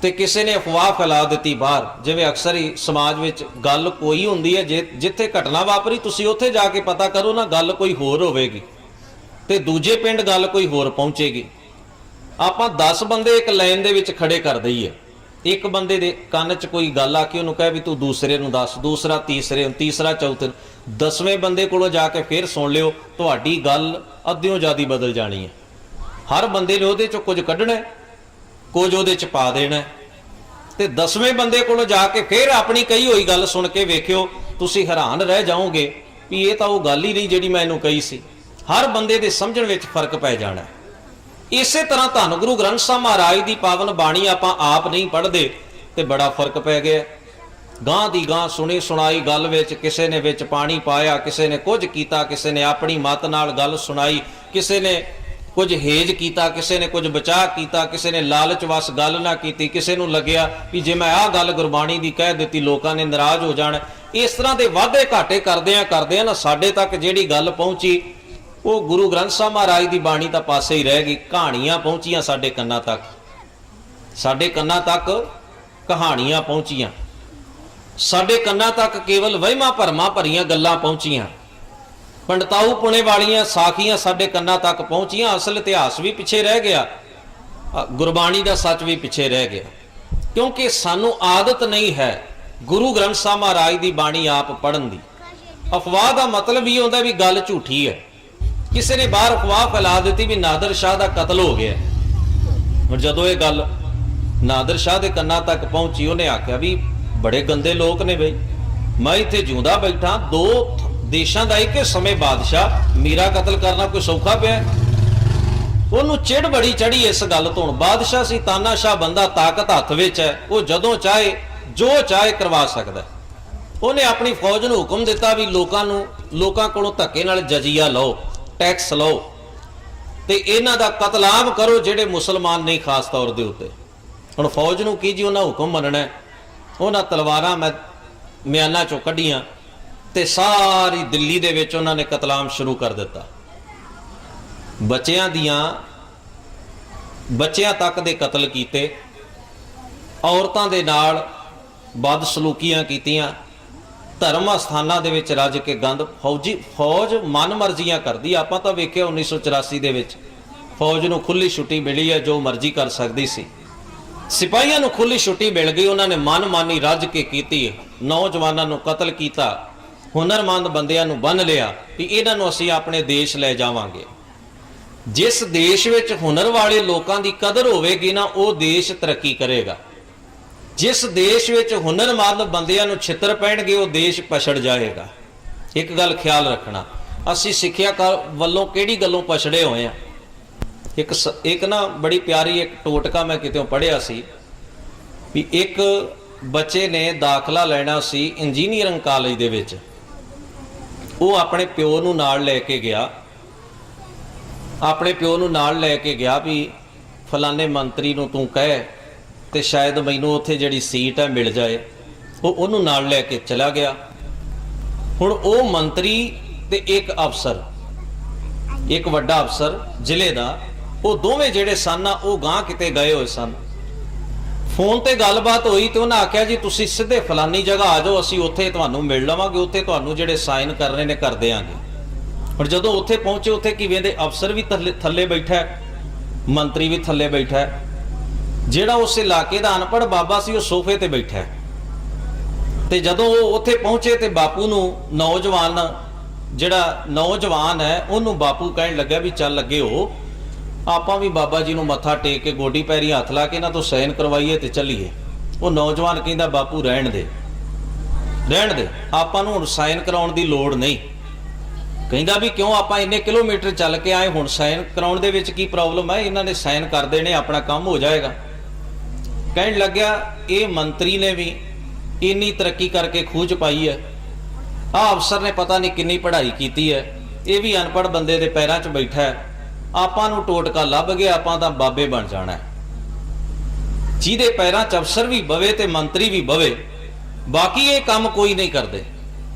Speaker 1: ਤੇ ਕਿਸੇ ਨੇ ਅਫਵਾਹ ਫੈਲਾ ਦਿੱਤੀ ਬਾਹਰ। ਜਿਵੇਂ ਅਕਸਰ ਹੀ ਸਮਾਜ ਵਿੱਚ ਗੱਲ ਕੋਈ ਹੁੰਦੀ ਹੈ, ਜਿੱਥੇ ਘਟਨਾ ਵਾਪਰੀ ਤੁਸੀਂ ਉੱਥੇ ਜਾ ਕੇ ਪਤਾ ਕਰੋ ਨਾ, ਗੱਲ ਕੋਈ ਹੋਰ ਹੋਵੇਗੀ ਤੇ ਦੂਜੇ ਪਿੰਡ ਗੱਲ ਕੋਈ ਹੋਰ ਪਹੁੰਚੇਗੀ। ਆਪਾਂ 10 ਬੰਦੇ ਇੱਕ ਲਾਈਨ ਦੇ ਵਿੱਚ ਖੜੇ ਕਰ ਦਈਏ, ਇੱਕ ਬੰਦੇ ਦੇ ਕੰਨ 'ਚ ਕੋਈ ਗੱਲ ਆ ਕੇ ਉਹਨੂੰ ਕਹੇ ਵੀ ਤੂੰ ਦੂਸਰੇ ਨੂੰ ਦੱਸ, ਦੂਸਰਾ ਤੀਸਰੇ ਨੂੰ, ਤੀਸਰਾ ਚੌਥੇ ਨੂੰ, 10ਵੇਂ ਬੰਦੇ ਕੋਲੋਂ ਜਾ ਕੇ ਫਿਰ ਸੁਣ ਲਿਓ, ਤੁਹਾਡੀ ਗੱਲ ਅੱਧਿਓਂ ਜ਼ਿਆਦਾ ਬਦਲ ਜਾਣੀ ਹੈ। ਹਰ ਬੰਦੇ ਨੇ ਉਹਦੇ 'ਚੋਂ ਕੁਝ ਕੱਢਣਾ, ਕੁਝ ਉਹਦੇ 'ਚ ਪਾ ਦੇਣਾ, ਤੇ 10ਵੇਂ ਬੰਦੇ ਕੋਲੋਂ ਜਾ ਕੇ ਫਿਰ ਆਪਣੀ ਕਹੀ ਹੋਈ ਗੱਲ ਸੁਣ ਕੇ ਵੇਖਿਓ, ਤੁਸੀਂ ਹੈਰਾਨ ਰਹਿ ਜਾਓਗੇ ਵੀ ਇਹ ਤਾਂ ਉਹ ਗੱਲ ਹੀ ਨਹੀਂ ਜਿਹੜੀ ਮੈਂ ਇਹਨੂੰ ਕਹੀ ਸੀ। ਹਰ ਬੰਦੇ ਦੇ ਸਮਝਣ ਵਿੱਚ ਫਰਕ ਪੈ ਜਾਣਾ। ਇਸੇ ਤਰ੍ਹਾਂ ਧੰਨ ਗੁਰੂ ਗ੍ਰੰਥ ਸਾਹਿਬ ਮਹਾਰਾਜ ਦੀ ਪਾਵਨ ਬਾਣੀ ਆਪਾਂ ਆਪ ਨਹੀਂ ਪੜ੍ਹਦੇ ਤੇ ਬੜਾ ਫਰਕ ਪੈ ਗਿਆ। ਗਾਂ ਦੀ ਗਾਂ ਸੁਣੀ ਸੁਣਾਈ ਗੱਲ ਵਿੱਚ ਕਿਸੇ ਨੇ ਵਿੱਚ ਪਾਣੀ ਪਾਇਆ, ਕਿਸੇ ਨੇ ਕੁਝ ਕੀਤਾ, ਕਿਸੇ ਨੇ ਆਪਣੀ ਮੱਤ ਨਾਲ ਗੱਲ ਸੁਣਾਈ, ਕਿਸੇ ਨੇ ਕੁਝ ਹੇਜ ਕੀਤਾ, ਕਿਸੇ ਨੇ ਕੁਝ ਬਚਾਅ ਕੀਤਾ, ਕਿਸੇ ਨੇ ਲਾਲਚ ਵਸ ਗੱਲ ਨਾ ਕੀਤੀ, ਕਿਸੇ ਨੂੰ ਲੱਗਿਆ ਵੀ ਜੇ ਮੈਂ ਆਹ ਗੱਲ ਗੁਰਬਾਣੀ ਦੀ ਕਹਿ ਦਿੱਤੀ ਲੋਕਾਂ ਨੇ ਨਾਰਾਜ਼ ਹੋ ਜਾਣ। ਇਸ ਤਰ੍ਹਾਂ ਦੇ ਵਾਧੇ ਘਾਟੇ ਕਰਦਿਆਂ ਨਾ ਸਾਡੇ ਤੱਕ ਜਿਹੜੀ ਗੱਲ ਪਹੁੰਚੀ ਉਹ ਗੁਰੂ ਗ੍ਰੰਥ ਸਾਹਿਬ ਮਹਾਰਾਜ ਦੀ ਬਾਣੀ ਤਾਂ ਪਾਸੇ ਹੀ ਰਹਿ ਗਈ। ਕਹਾਣੀਆਂ ਪਹੁੰਚੀਆਂ ਸਾਡੇ ਕੰਨਾਂ ਤੱਕ, ਸਾਡੇ ਕੰਨਾਂ ਤੱਕ ਕਹਾਣੀਆਂ ਪਹੁੰਚੀਆਂ, ਸਾਡੇ ਕੰਨਾਂ ਤੱਕ ਕੇਵਲ ਵਹਿਮਾਂ ਭਰਮਾਂ ਭਰੀਆਂ ਗੱਲਾਂ ਪਹੁੰਚੀਆਂ, ਪੰਡਤਾਊ ਪੁਣੇ ਵਾਲੀਆਂ ਸਾਖੀਆਂ ਸਾਡੇ ਕੰਨਾਂ ਤੱਕ ਪਹੁੰਚੀਆਂ। ਅਸਲ ਇਤਿਹਾਸ ਵੀ ਪਿੱਛੇ ਰਹਿ ਗਿਆ, ਗੁਰਬਾਣੀ ਦਾ ਸੱਚ ਵੀ ਪਿੱਛੇ ਰਹਿ ਗਿਆ, ਕਿਉਂਕਿ ਸਾਨੂੰ ਆਦਤ ਨਹੀਂ ਹੈ ਗੁਰੂ ਗ੍ਰੰਥ ਸਾਹਿਬ ਮਹਾਰਾਜ ਦੀ ਬਾਣੀ ਆਪ ਪੜ੍ਹਨ ਦੀ। ਅਫਵਾਹ ਦਾ ਮਤਲਬ ਇਹ ਹੁੰਦਾ ਵੀ ਗੱਲ ਝੂਠੀ ਹੈ। ਕਿਸੇ ਨੇ ਬਾਹਰ ਅਫਵਾਹ ਫੈਲਾ ਦਿੱਤੀ ਵੀ ਨਾਦਰ ਸ਼ਾਹ ਦਾ ਕਤਲ ਹੋ ਗਿਆ। ਹੁਣ ਜਦੋਂ ਇਹ ਗੱਲ ਨਾਦਰ ਸ਼ਾਹ ਦੇ ਕੰਨਾਂ ਤੱਕ ਪਹੁੰਚੀ, ਉਹਨੇ ਆਖਿਆ ਵੀ ਬੜੇ ਗੰਦੇ ਲੋਕ ਨੇ ਬਈ, ਮੈਂ ਇੱਥੇ ਜਿਉਂਦਾ ਬੈਠਾ, 2 ਦੇਸ਼ਾਂ ਦਾ ਇੱਕੇ ਸਮੇਂ ਬਾਦਸ਼ਾਹ, ਮੇਰਾ ਕਤਲ ਕਰਨਾ ਕੋਈ ਸੌਖਾ ਪਿਆ? ਉਹਨੂੰ ਚਿੜ ਬੜੀ ਚੜੀ ਇਸ ਗੱਲ ਤੋਂ। ਬਾਦਸ਼ਾਹ ਸੀ, ਤਾਨਾਸ਼ਾਹ ਬੰਦਾ, ਤਾਕਤ ਹੱਥ ਵਿੱਚ ਹੈ, ਉਹ ਜਦੋਂ ਚਾਹੇ ਜੋ ਚਾਹੇ ਕਰਵਾ ਸਕਦਾ। ਉਹਨੇ ਆਪਣੀ ਫੌਜ ਨੂੰ ਹੁਕਮ ਦਿੱਤਾ ਵੀ ਲੋਕਾਂ ਕੋਲੋਂ ਧੱਕੇ ਨਾਲ ਜਜ਼ੀਆ ਲਓ, ਟੈਕਸ ਲਓ, ਤੇ ਇਹਨਾਂ ਦਾ ਕਤਲਾਮ ਕਰੋ ਜਿਹੜੇ ਮੁਸਲਮਾਨ ਨਹੀਂ ਖਾਸ ਤੌਰ ਦੇ ਉੱਤੇ। ਹੁਣ ਫੌਜ ਨੂੰ ਕੀ ਜੀ, ਉਹਨਾਂ ਹੁਕਮ ਮੰਨਣਾ। ਉਹਨਾਂ ਤਲਵਾਰਾਂ ਮਿਆਨਾਂ ਚੋਂ ਕੱਢੀਆਂ ਤੇ ਸਾਰੀ ਦਿੱਲੀ ਦੇ ਵਿੱਚ ਉਹਨਾਂ ਨੇ ਕਤਲਾਮ ਸ਼ੁਰੂ ਕਰ ਦਿੱਤਾ। ਬੱਚਿਆਂ ਤੱਕ ਦੇ ਕਤਲ ਕੀਤੇ, ਔਰਤਾਂ ਦੇ ਨਾਲ ਬਦਸਲੂਕੀਆਂ ਕੀਤੀਆਂ, ਧਰਮ ਅਸਥਾਨਾਂ ਦੇ ਵਿੱਚ ਰੱਜ ਕੇ ਗੰਦ। ਫੌਜ ਮਨ ਮਰਜ਼ੀਆਂ ਕਰਦੀ। ਆਪਾਂ ਤਾਂ ਵੇਖਿਆ 1984 ਦੇ ਵਿੱਚ ਫੌਜ ਨੂੰ ਖੁੱਲੀ ਛੁੱਟੀ ਮਿਲੀ ਹੈ, ਜੋ ਮਰਜ਼ੀ ਕਰ ਸਕਦੀ ਸੀ। ਸਿਪਾਹੀਆਂ ਨੂੰ ਖੁੱਲੀ ਛੁੱਟੀ ਮਿਲ ਗਈ, ਉਹਨਾਂ ਨੇ ਮਨਮਾਨੀ ਰੱਜ ਕੇ ਕੀਤੀ, ਨੌਜਵਾਨਾਂ ਨੂੰ ਕਤਲ ਕੀਤਾ, ਹੁਨਰਮੰਦ ਬੰਦਿਆਂ ਨੂੰ ਬੰਨ੍ਹ ਲਿਆ ਕਿ ਇਹਨਾਂ ਨੂੰ ਅਸੀਂ ਆਪਣੇ ਦੇਸ਼ ਲੈ ਜਾਵਾਂਗੇ। ਜਿਸ ਦੇਸ਼ ਵਿੱਚ ਹੁਨਰ ਵਾਲੇ ਲੋਕਾਂ ਦੀ ਕਦਰ ਹੋਵੇਗੀ ਨਾ, ਉਹ ਦੇਸ਼ ਤਰੱਕੀ ਕਰੇਗਾ। ਜਿਸ ਦੇਸ਼ ਵਿੱਚ ਹੁਨਰਮੰਦ ਬੰਦਿਆਂ ਨੂੰ ਛਿੱਤਰ ਪੈਣਗੇ, ਉਹ ਦੇਸ਼ ਪਛੜ ਜਾਏਗਾ। ਇੱਕ ਗੱਲ ਖਿਆਲ ਰੱਖਣਾ, ਅਸੀਂ ਸਿੱਖਿਆ ਵੱਲੋਂ ਕਿਹੜੀ ਗੱਲੋਂ ਪਛੜੇ ਹੋਏ ਆ। ਇੱਕ ਨਾ ਬੜੀ ਪਿਆਰੀ ਇੱਕ ਟੋਟਕਾ ਮੈਂ ਕਿਤੇੋਂ ਪੜ੍ਹਿਆ ਸੀ ਵੀ ਇੱਕ ਬੱਚੇ ਨੇ ਦਾਖਲਾ ਲੈਣਾ ਸੀ ਇੰਜੀਨੀਅਰਿੰਗ ਕਾਲਜ ਦੇ ਵਿੱਚ। ਉਹ ਆਪਣੇ ਪਿਓ ਨੂੰ ਨਾਲ ਲੈ ਕੇ ਗਿਆ ਵੀ ਫਲਾਣੇ ਮੰਤਰੀ ਨੂੰ ਤੂੰ ਕਹਿ ਤੇ ਸ਼ਾਇਦ ਮੈਨੂੰ ਉੱਥੇ ਜਿਹੜੀ ਸੀਟ ਹੈ ਮਿਲ ਜਾਏ। ਉਹਨੂੰ ਨਾਲ ਲੈ ਕੇ ਚਲਾ ਗਿਆ। ਹੁਣ ਉਹ ਮੰਤਰੀ ਤੇ ਇੱਕ ਅਫਸਰ, ਇੱਕ ਵੱਡਾ ਅਫਸਰ ਜ਼ਿਲ੍ਹੇ ਦਾ, ਉਹ ਦੋਵੇਂ ਜਿਹੜੇ ਸਨ ਉਹ ਗਾਂ ਕਿਤੇ ਗਏ ਹੋਏ ਸਨ। फोन ते गलबात हुई तो उन्हें आख्या जी तुसी सीधे फलानी जगह आ जाओ, असी उत्थे तुहानू मिल लवांगे, उत्थे तुहानू जिहड़े साइन करने ने कर देंगे। और जदों उत्थे पहुंचे उत्थे की वेंदे अफसर भी थल्ले बैठा है, मंत्री भी थल्ले बैठा है, जिहड़ा उस इलाके का अनपढ़ बाबा सी वो सोफे ते बैठा है। ते जदों वो उत्थे पहुंचे तो बापू नू नौजवान जिहड़ा नौजवान है उन्होंने बापू कहन लग्या भी चल लगे हो आपां भी बाबा जी नू मत्था टेक के गोडी पैरी हथ ला के इन्हां तों साइन करवाइए ते चलीए। वो नौजवान कहंदा बापू रहण दे आपां नू हुण साइन कराउण दी लोड़ नहीं। कहंदा भी क्यों आपां इन्ने किलोमीटर चल के आए, हुण साइन कराउण दे विच की प्रॉब्लम है, इन्हां ने साइन कर देने अपना काम हो जाएगा। कहण लग्या ये मंत्री ने भी इन्नी तरक्की करके खूज पाई है, अफसर ने पता नहीं किन्नी पढ़ाई की है, ये भी अनपढ़ बंदे दे पैरां च बैठा है, आपां नू टोटका लभ गया, आपां तां बाबे बन जाना है। जिहदे पैरां च अफसर भी बवे ते मंत्री भी बवे, बाकी ये काम कोई नहीं करते।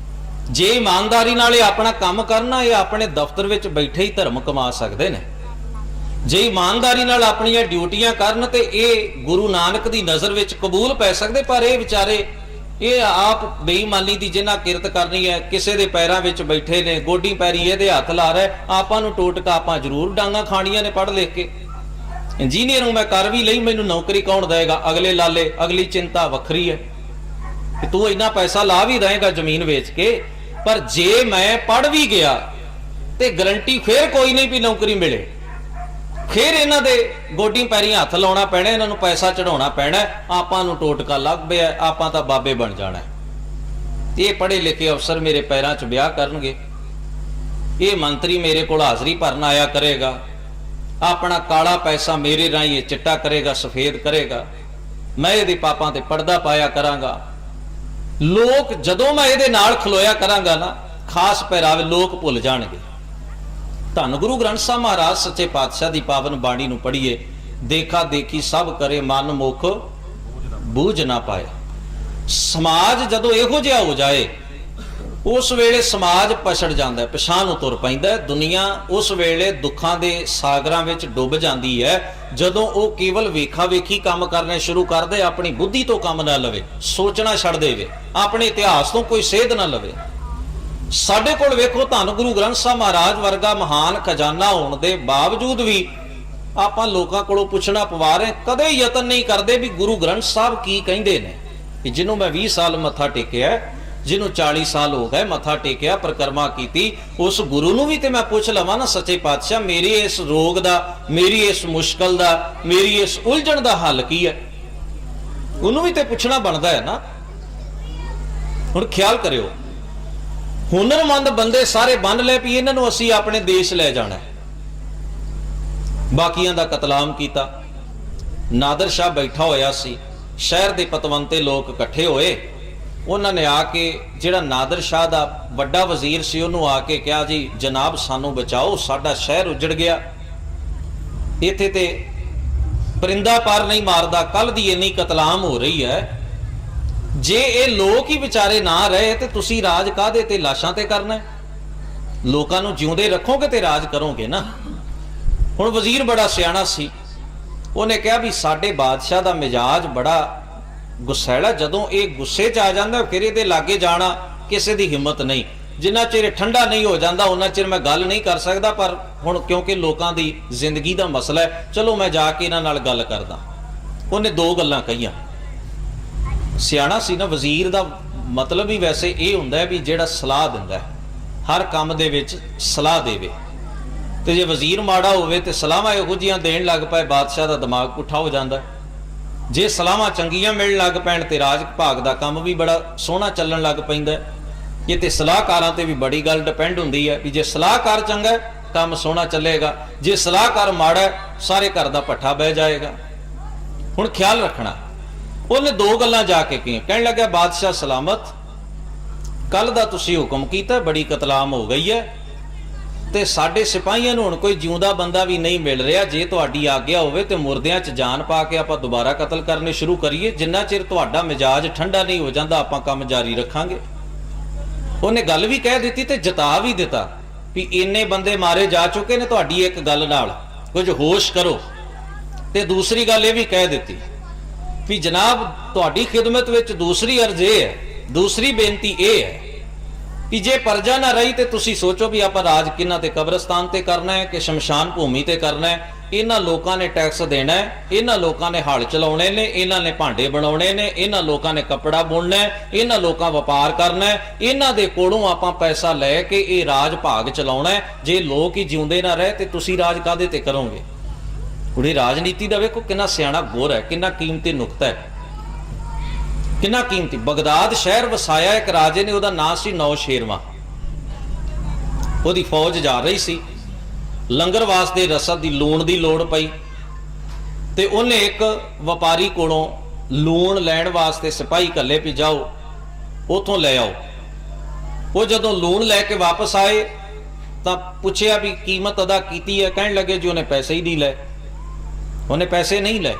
Speaker 1: जे ईमानदारी नाल अपना काम करना, ये अपने दफ्तर विच बैठे ही धर्म कमा सकते हैं। जे ईमानदारी नाल अपनी ड्यूटियां करन ते ये गुरु नानक दी नज़र विच कबूल पै सकते। पर ये विचारे ये आप बेईमानी की जिन्हें किरत करनी है, किसी के पैरों में बैठे ने, गोडी पैरी ये हथ ला रहा है, आपां नू टोटका आपां जरूर डांगा खानियां ने पढ़ लिख के। इंजीनियर मैं कर भी लई, मैनू नौकरी कौन देगा, अगले लाले अगली चिंता वखरी है कि तू इन्ना पैसा ला भी देगा जमीन वेच के, पर जे मैं पढ़ भी गया तो गारंटी फिर कोई नहीं भी नौकरी मिले, फिर इन्हां दे गोडी पैरी हथ लाउणा पैणा, इन्हां नू पैसा चढ़ाउणा पैणा, आपां नू टोटका लग पिया, आपां तां बाबे बन जाना। ये पढ़े लिखे अफसर मेरे पैरां च ब्याह करनगे, ये मंत्री मेरे को हाजरी भरन आया करेगा, अपना काला पैसा मेरे राही चिट्टा करेगा, सफेद करेगा, मैं ये पापां ते पर्दा पाया करांगा। लोग जदों मैं ये नाल खलोया करांगा ना, खास पहरावे लोग भुल जाणगे। धन गुरु ग्रंथ साहब महाराज सच्चे पातशाह की पावन बाणी नू पढ़िए, देखा देखी सब करे मन मुख बूझ ना पाए। समाज जदों इहो जिहा हो जाए उस वेले समाज पछड़ जाता है, पिछां नूं तुर पैंदा है। दुनिया उस वेले दुखां दे सागरां विच डुੱਬ जाती है जदों वो केवल वेखा वेखी काम करने शुरू कर दे, अपनी बुद्धि तो काम ना लवे, सोचना छड़ देवे, अपने इतिहास तो कोई सेध ना लवे। साडे कोल वेखो धन गुरु ग्रंथ साहब महाराज वर्गा महान खजाना होने के बावजूद भी आपां लोकां कोलों पुछना पवा रहे, कदे यतन नहीं करते भी गुरु ग्रंथ साहब की कहिंदे ने। कि जिन्हों मैं 20 साल मत्था टेकिया, जिन्हों 40 साल हो गए मत्था टेकिया, परिक्रमा की, उस गुरु नूं भी ते मैं पुछ लवां ना, सच्चे पातशाह मेरी इस रोग दा, मेरी इस मुश्किल दा, मेरी इस उलझण दा हल की है, उन्होंने भी ते पुछना बनता है ना। हुण ख्याल करियो, हुनरमंद बंदे सारे बन ले भी इन्हों असी अपने देश ले जाना है, बाकियां दा कतलाम किया। नादर शाह बैठा होया सी, शहर के पतवंते लोग इकट्ठे होए, उन्होंने आके जिहड़ा नादर शाह दा वड्डा वजीर सी उन्होंने आके कहा जी जनाब सानू बचाओ, साडा शहर उजड़ गया, इत्थे ते परिंदा पर नहीं मारदा, कल दी इन्नी कतलाम हो रही है, जे ये लोग ही बेचारे ना रहे तो तुसी राज काहदे ते लाशां ते करना है, लोकां नूं जिउंदे रखोगे तो राज करोगे ना। हुण वजीर बड़ा सियाणा सी, उन्हें कहा भी साडे बादशाह दा मिजाज बड़ा गुस्सैला, जदों ये गुस्से च आ जांदा फिर इहदे लागे जाना किसी दी हिम्मत नहीं, जिन्ना चिर ठंडा नहीं हो जाता उन्ना चिर मैं गल नहीं कर सकता, पर हुण क्योंकि लोकां दी जिंदगी दा मसला है, चलो मैं जाके इन्हां नाल गल करदा। उन्हें 2 गल्लां कहियां। सियाणा सी ना, वजीर दा मतलब ही वैसे ये हुंदा है भी जिहड़ा सलाह दिंदा है, हर काम दे विच सलाह देवे, ते जे वजीर माड़ा होवे ते सलाहां इहो जिहियां देण लग पए, बादशाह दा दिमाग पुठा हो जांदा है। जे सलाहां चंगियां मिलण लग पैण ते राज विभाग दा काम भी बड़ा सोहना चलण लग पैंदा है। ये ते सलाहकारां ते भी बड़ी गल डिपेंड हुंदी है भी जे सलाहकार चंगा है काम सोहना चलेगा, जे सलाहकार माड़ा है सारे घर दा पट्ठा बह जाएगा। हुण ख्याल रखना, उन्हें 2 गल्लां जाके कही, कहण लग्या बादशाह सलामत, कल दा तुसीं हुक्म कीता बड़ी कतलाम हो गई है ते साडे सिपाहियां नूं हुण कोई जिउंदा बंदा भी नहीं मिल रहा, जे तुहाडी आग्या होवे ते मुर्दियां च जान पा के आपां दोबारा कतल करने शुरू करिए, जिन्ना चिर तुहाडा मिजाज ठंडा नहीं हो जाता आपां काम जारी रखांगे। उन्हें गल भी कह दी ते जता भी दिता भी इन्ने बंदे मारे जा चुके ने, तुहाडी एक गल नाल कुछ होश करो, ते दूसरी गल ये भी कह दी ਵੀ ਜਨਾਬ ਤੁਹਾਡੀ ਖਿਦਮਤ ਵਿੱਚ ਦੂਸਰੀ ਅਰਜ਼ ਇਹ ਹੈ, ਦੂਸਰੀ ਬੇਨਤੀ ਇਹ ਹੈ ਕਿ ਜੇ ਪਰਜਾ ਨਾ ਰਹੀ ਤੇ ਤੁਸੀਂ ਸੋਚੋ ਵੀ ਆਪਾਂ ਰਾਜ ਕਿਹਨਾਂ ਤੇ, ਕਬਰਸਤਾਨ ਤੇ ਕਰਨਾ ਹੈ ਕਿ ਸ਼ਮਸ਼ਾਨ ਭੂਮੀ ਤੇ ਕਰਨਾ ਹੈ। ਇਹਨਾਂ ਲੋਕਾਂ ਨੇ ਟੈਕਸ ਦੇਣਾ ਹੈ, ਇਹਨਾਂ ਲੋਕਾਂ ਨੇ ਹਲ ਚਲਾਉਣੇ ਨੇ, ਇਹਨਾਂ ਨੇ ਭਾਂਡੇ ਬਣਾਉਣੇ ਨੇ, ਇਹਨਾਂ ਲੋਕਾਂ ਨੇ ਕੱਪੜਾ ਬੁਣਨਾ ਹੈ, ਇਹਨਾਂ ਲੋਕਾਂ ਵਪਾਰ ਕਰਨਾ ਹੈ, ਇਹਨਾਂ ਦੇ ਕੋਲੋਂ ਆਪਾਂ ਪੈਸਾ ਲੈ ਕੇ ਇਹ ਰਾਜ ਭਾਗ ਚਲਾਉਣਾ ਹੈ। ਜੇ ਲੋਕ ਹੀ ਜਿਉਂਦੇ ਨਾ ਰਹੇ ਤੇ ਤੁਸੀਂ ਰਾਜ ਕਾਹਦੇ ਤੇ ਕਰੋਗੇ? ਉਹਦੀ ਰਾਜਨੀਤੀ ਦਾ ਵੇਖੋ ਕਿੰਨਾ ਸਿਆਣਾ ਗੁਰ ਹੈ, ਕਿੰਨਾ ਕੀਮਤੀ ਨੁਕਤਾ ਹੈ, ਕਿੰਨਾ ਕੀਮਤੀ। ਬਗਦਾਦ ਸ਼ਹਿਰ ਵਸਾਇਆ ਇੱਕ ਰਾਜੇ ਨੇ, ਉਹਦਾ ਨਾਂ ਸੀ ਨੌਸ਼ੇਰਵਾਂ। ਉਹਦੀ ਫੌਜ ਜਾ ਰਹੀ ਸੀ, ਲੰਗਰ ਵਾਸਤੇ ਰਸਦ ਦੀ, ਲੂਣ ਦੀ ਲੋੜ ਪਈ ਤੇ ਉਹਨੇ ਇੱਕ ਵਪਾਰੀ ਕੋਲੋਂ ਲੂਣ ਲੈਣ ਵਾਸਤੇ ਸਿਪਾਹੀ ਘੱਲੇ ਵੀ ਜਾਓ ਉਥੋਂ ਲੈ ਆਓ। ਉਹ ਜਦੋਂ ਲੂਣ ਲੈ ਕੇ ਵਾਪਸ ਆਏ ਤਾਂ ਪੁੱਛਿਆ ਵੀ ਕੀਮਤ ਅਦਾ ਕੀਤੀ ਹੈ? ਕਹਿਣ ਲੱਗੇ ਜੀ ਉਹਨੇ ਪੈਸੇ ਹੀ ਨਹੀਂ ਲਏ, ਉਹਨੇ ਪੈਸੇ ਨਹੀਂ ਲਏ।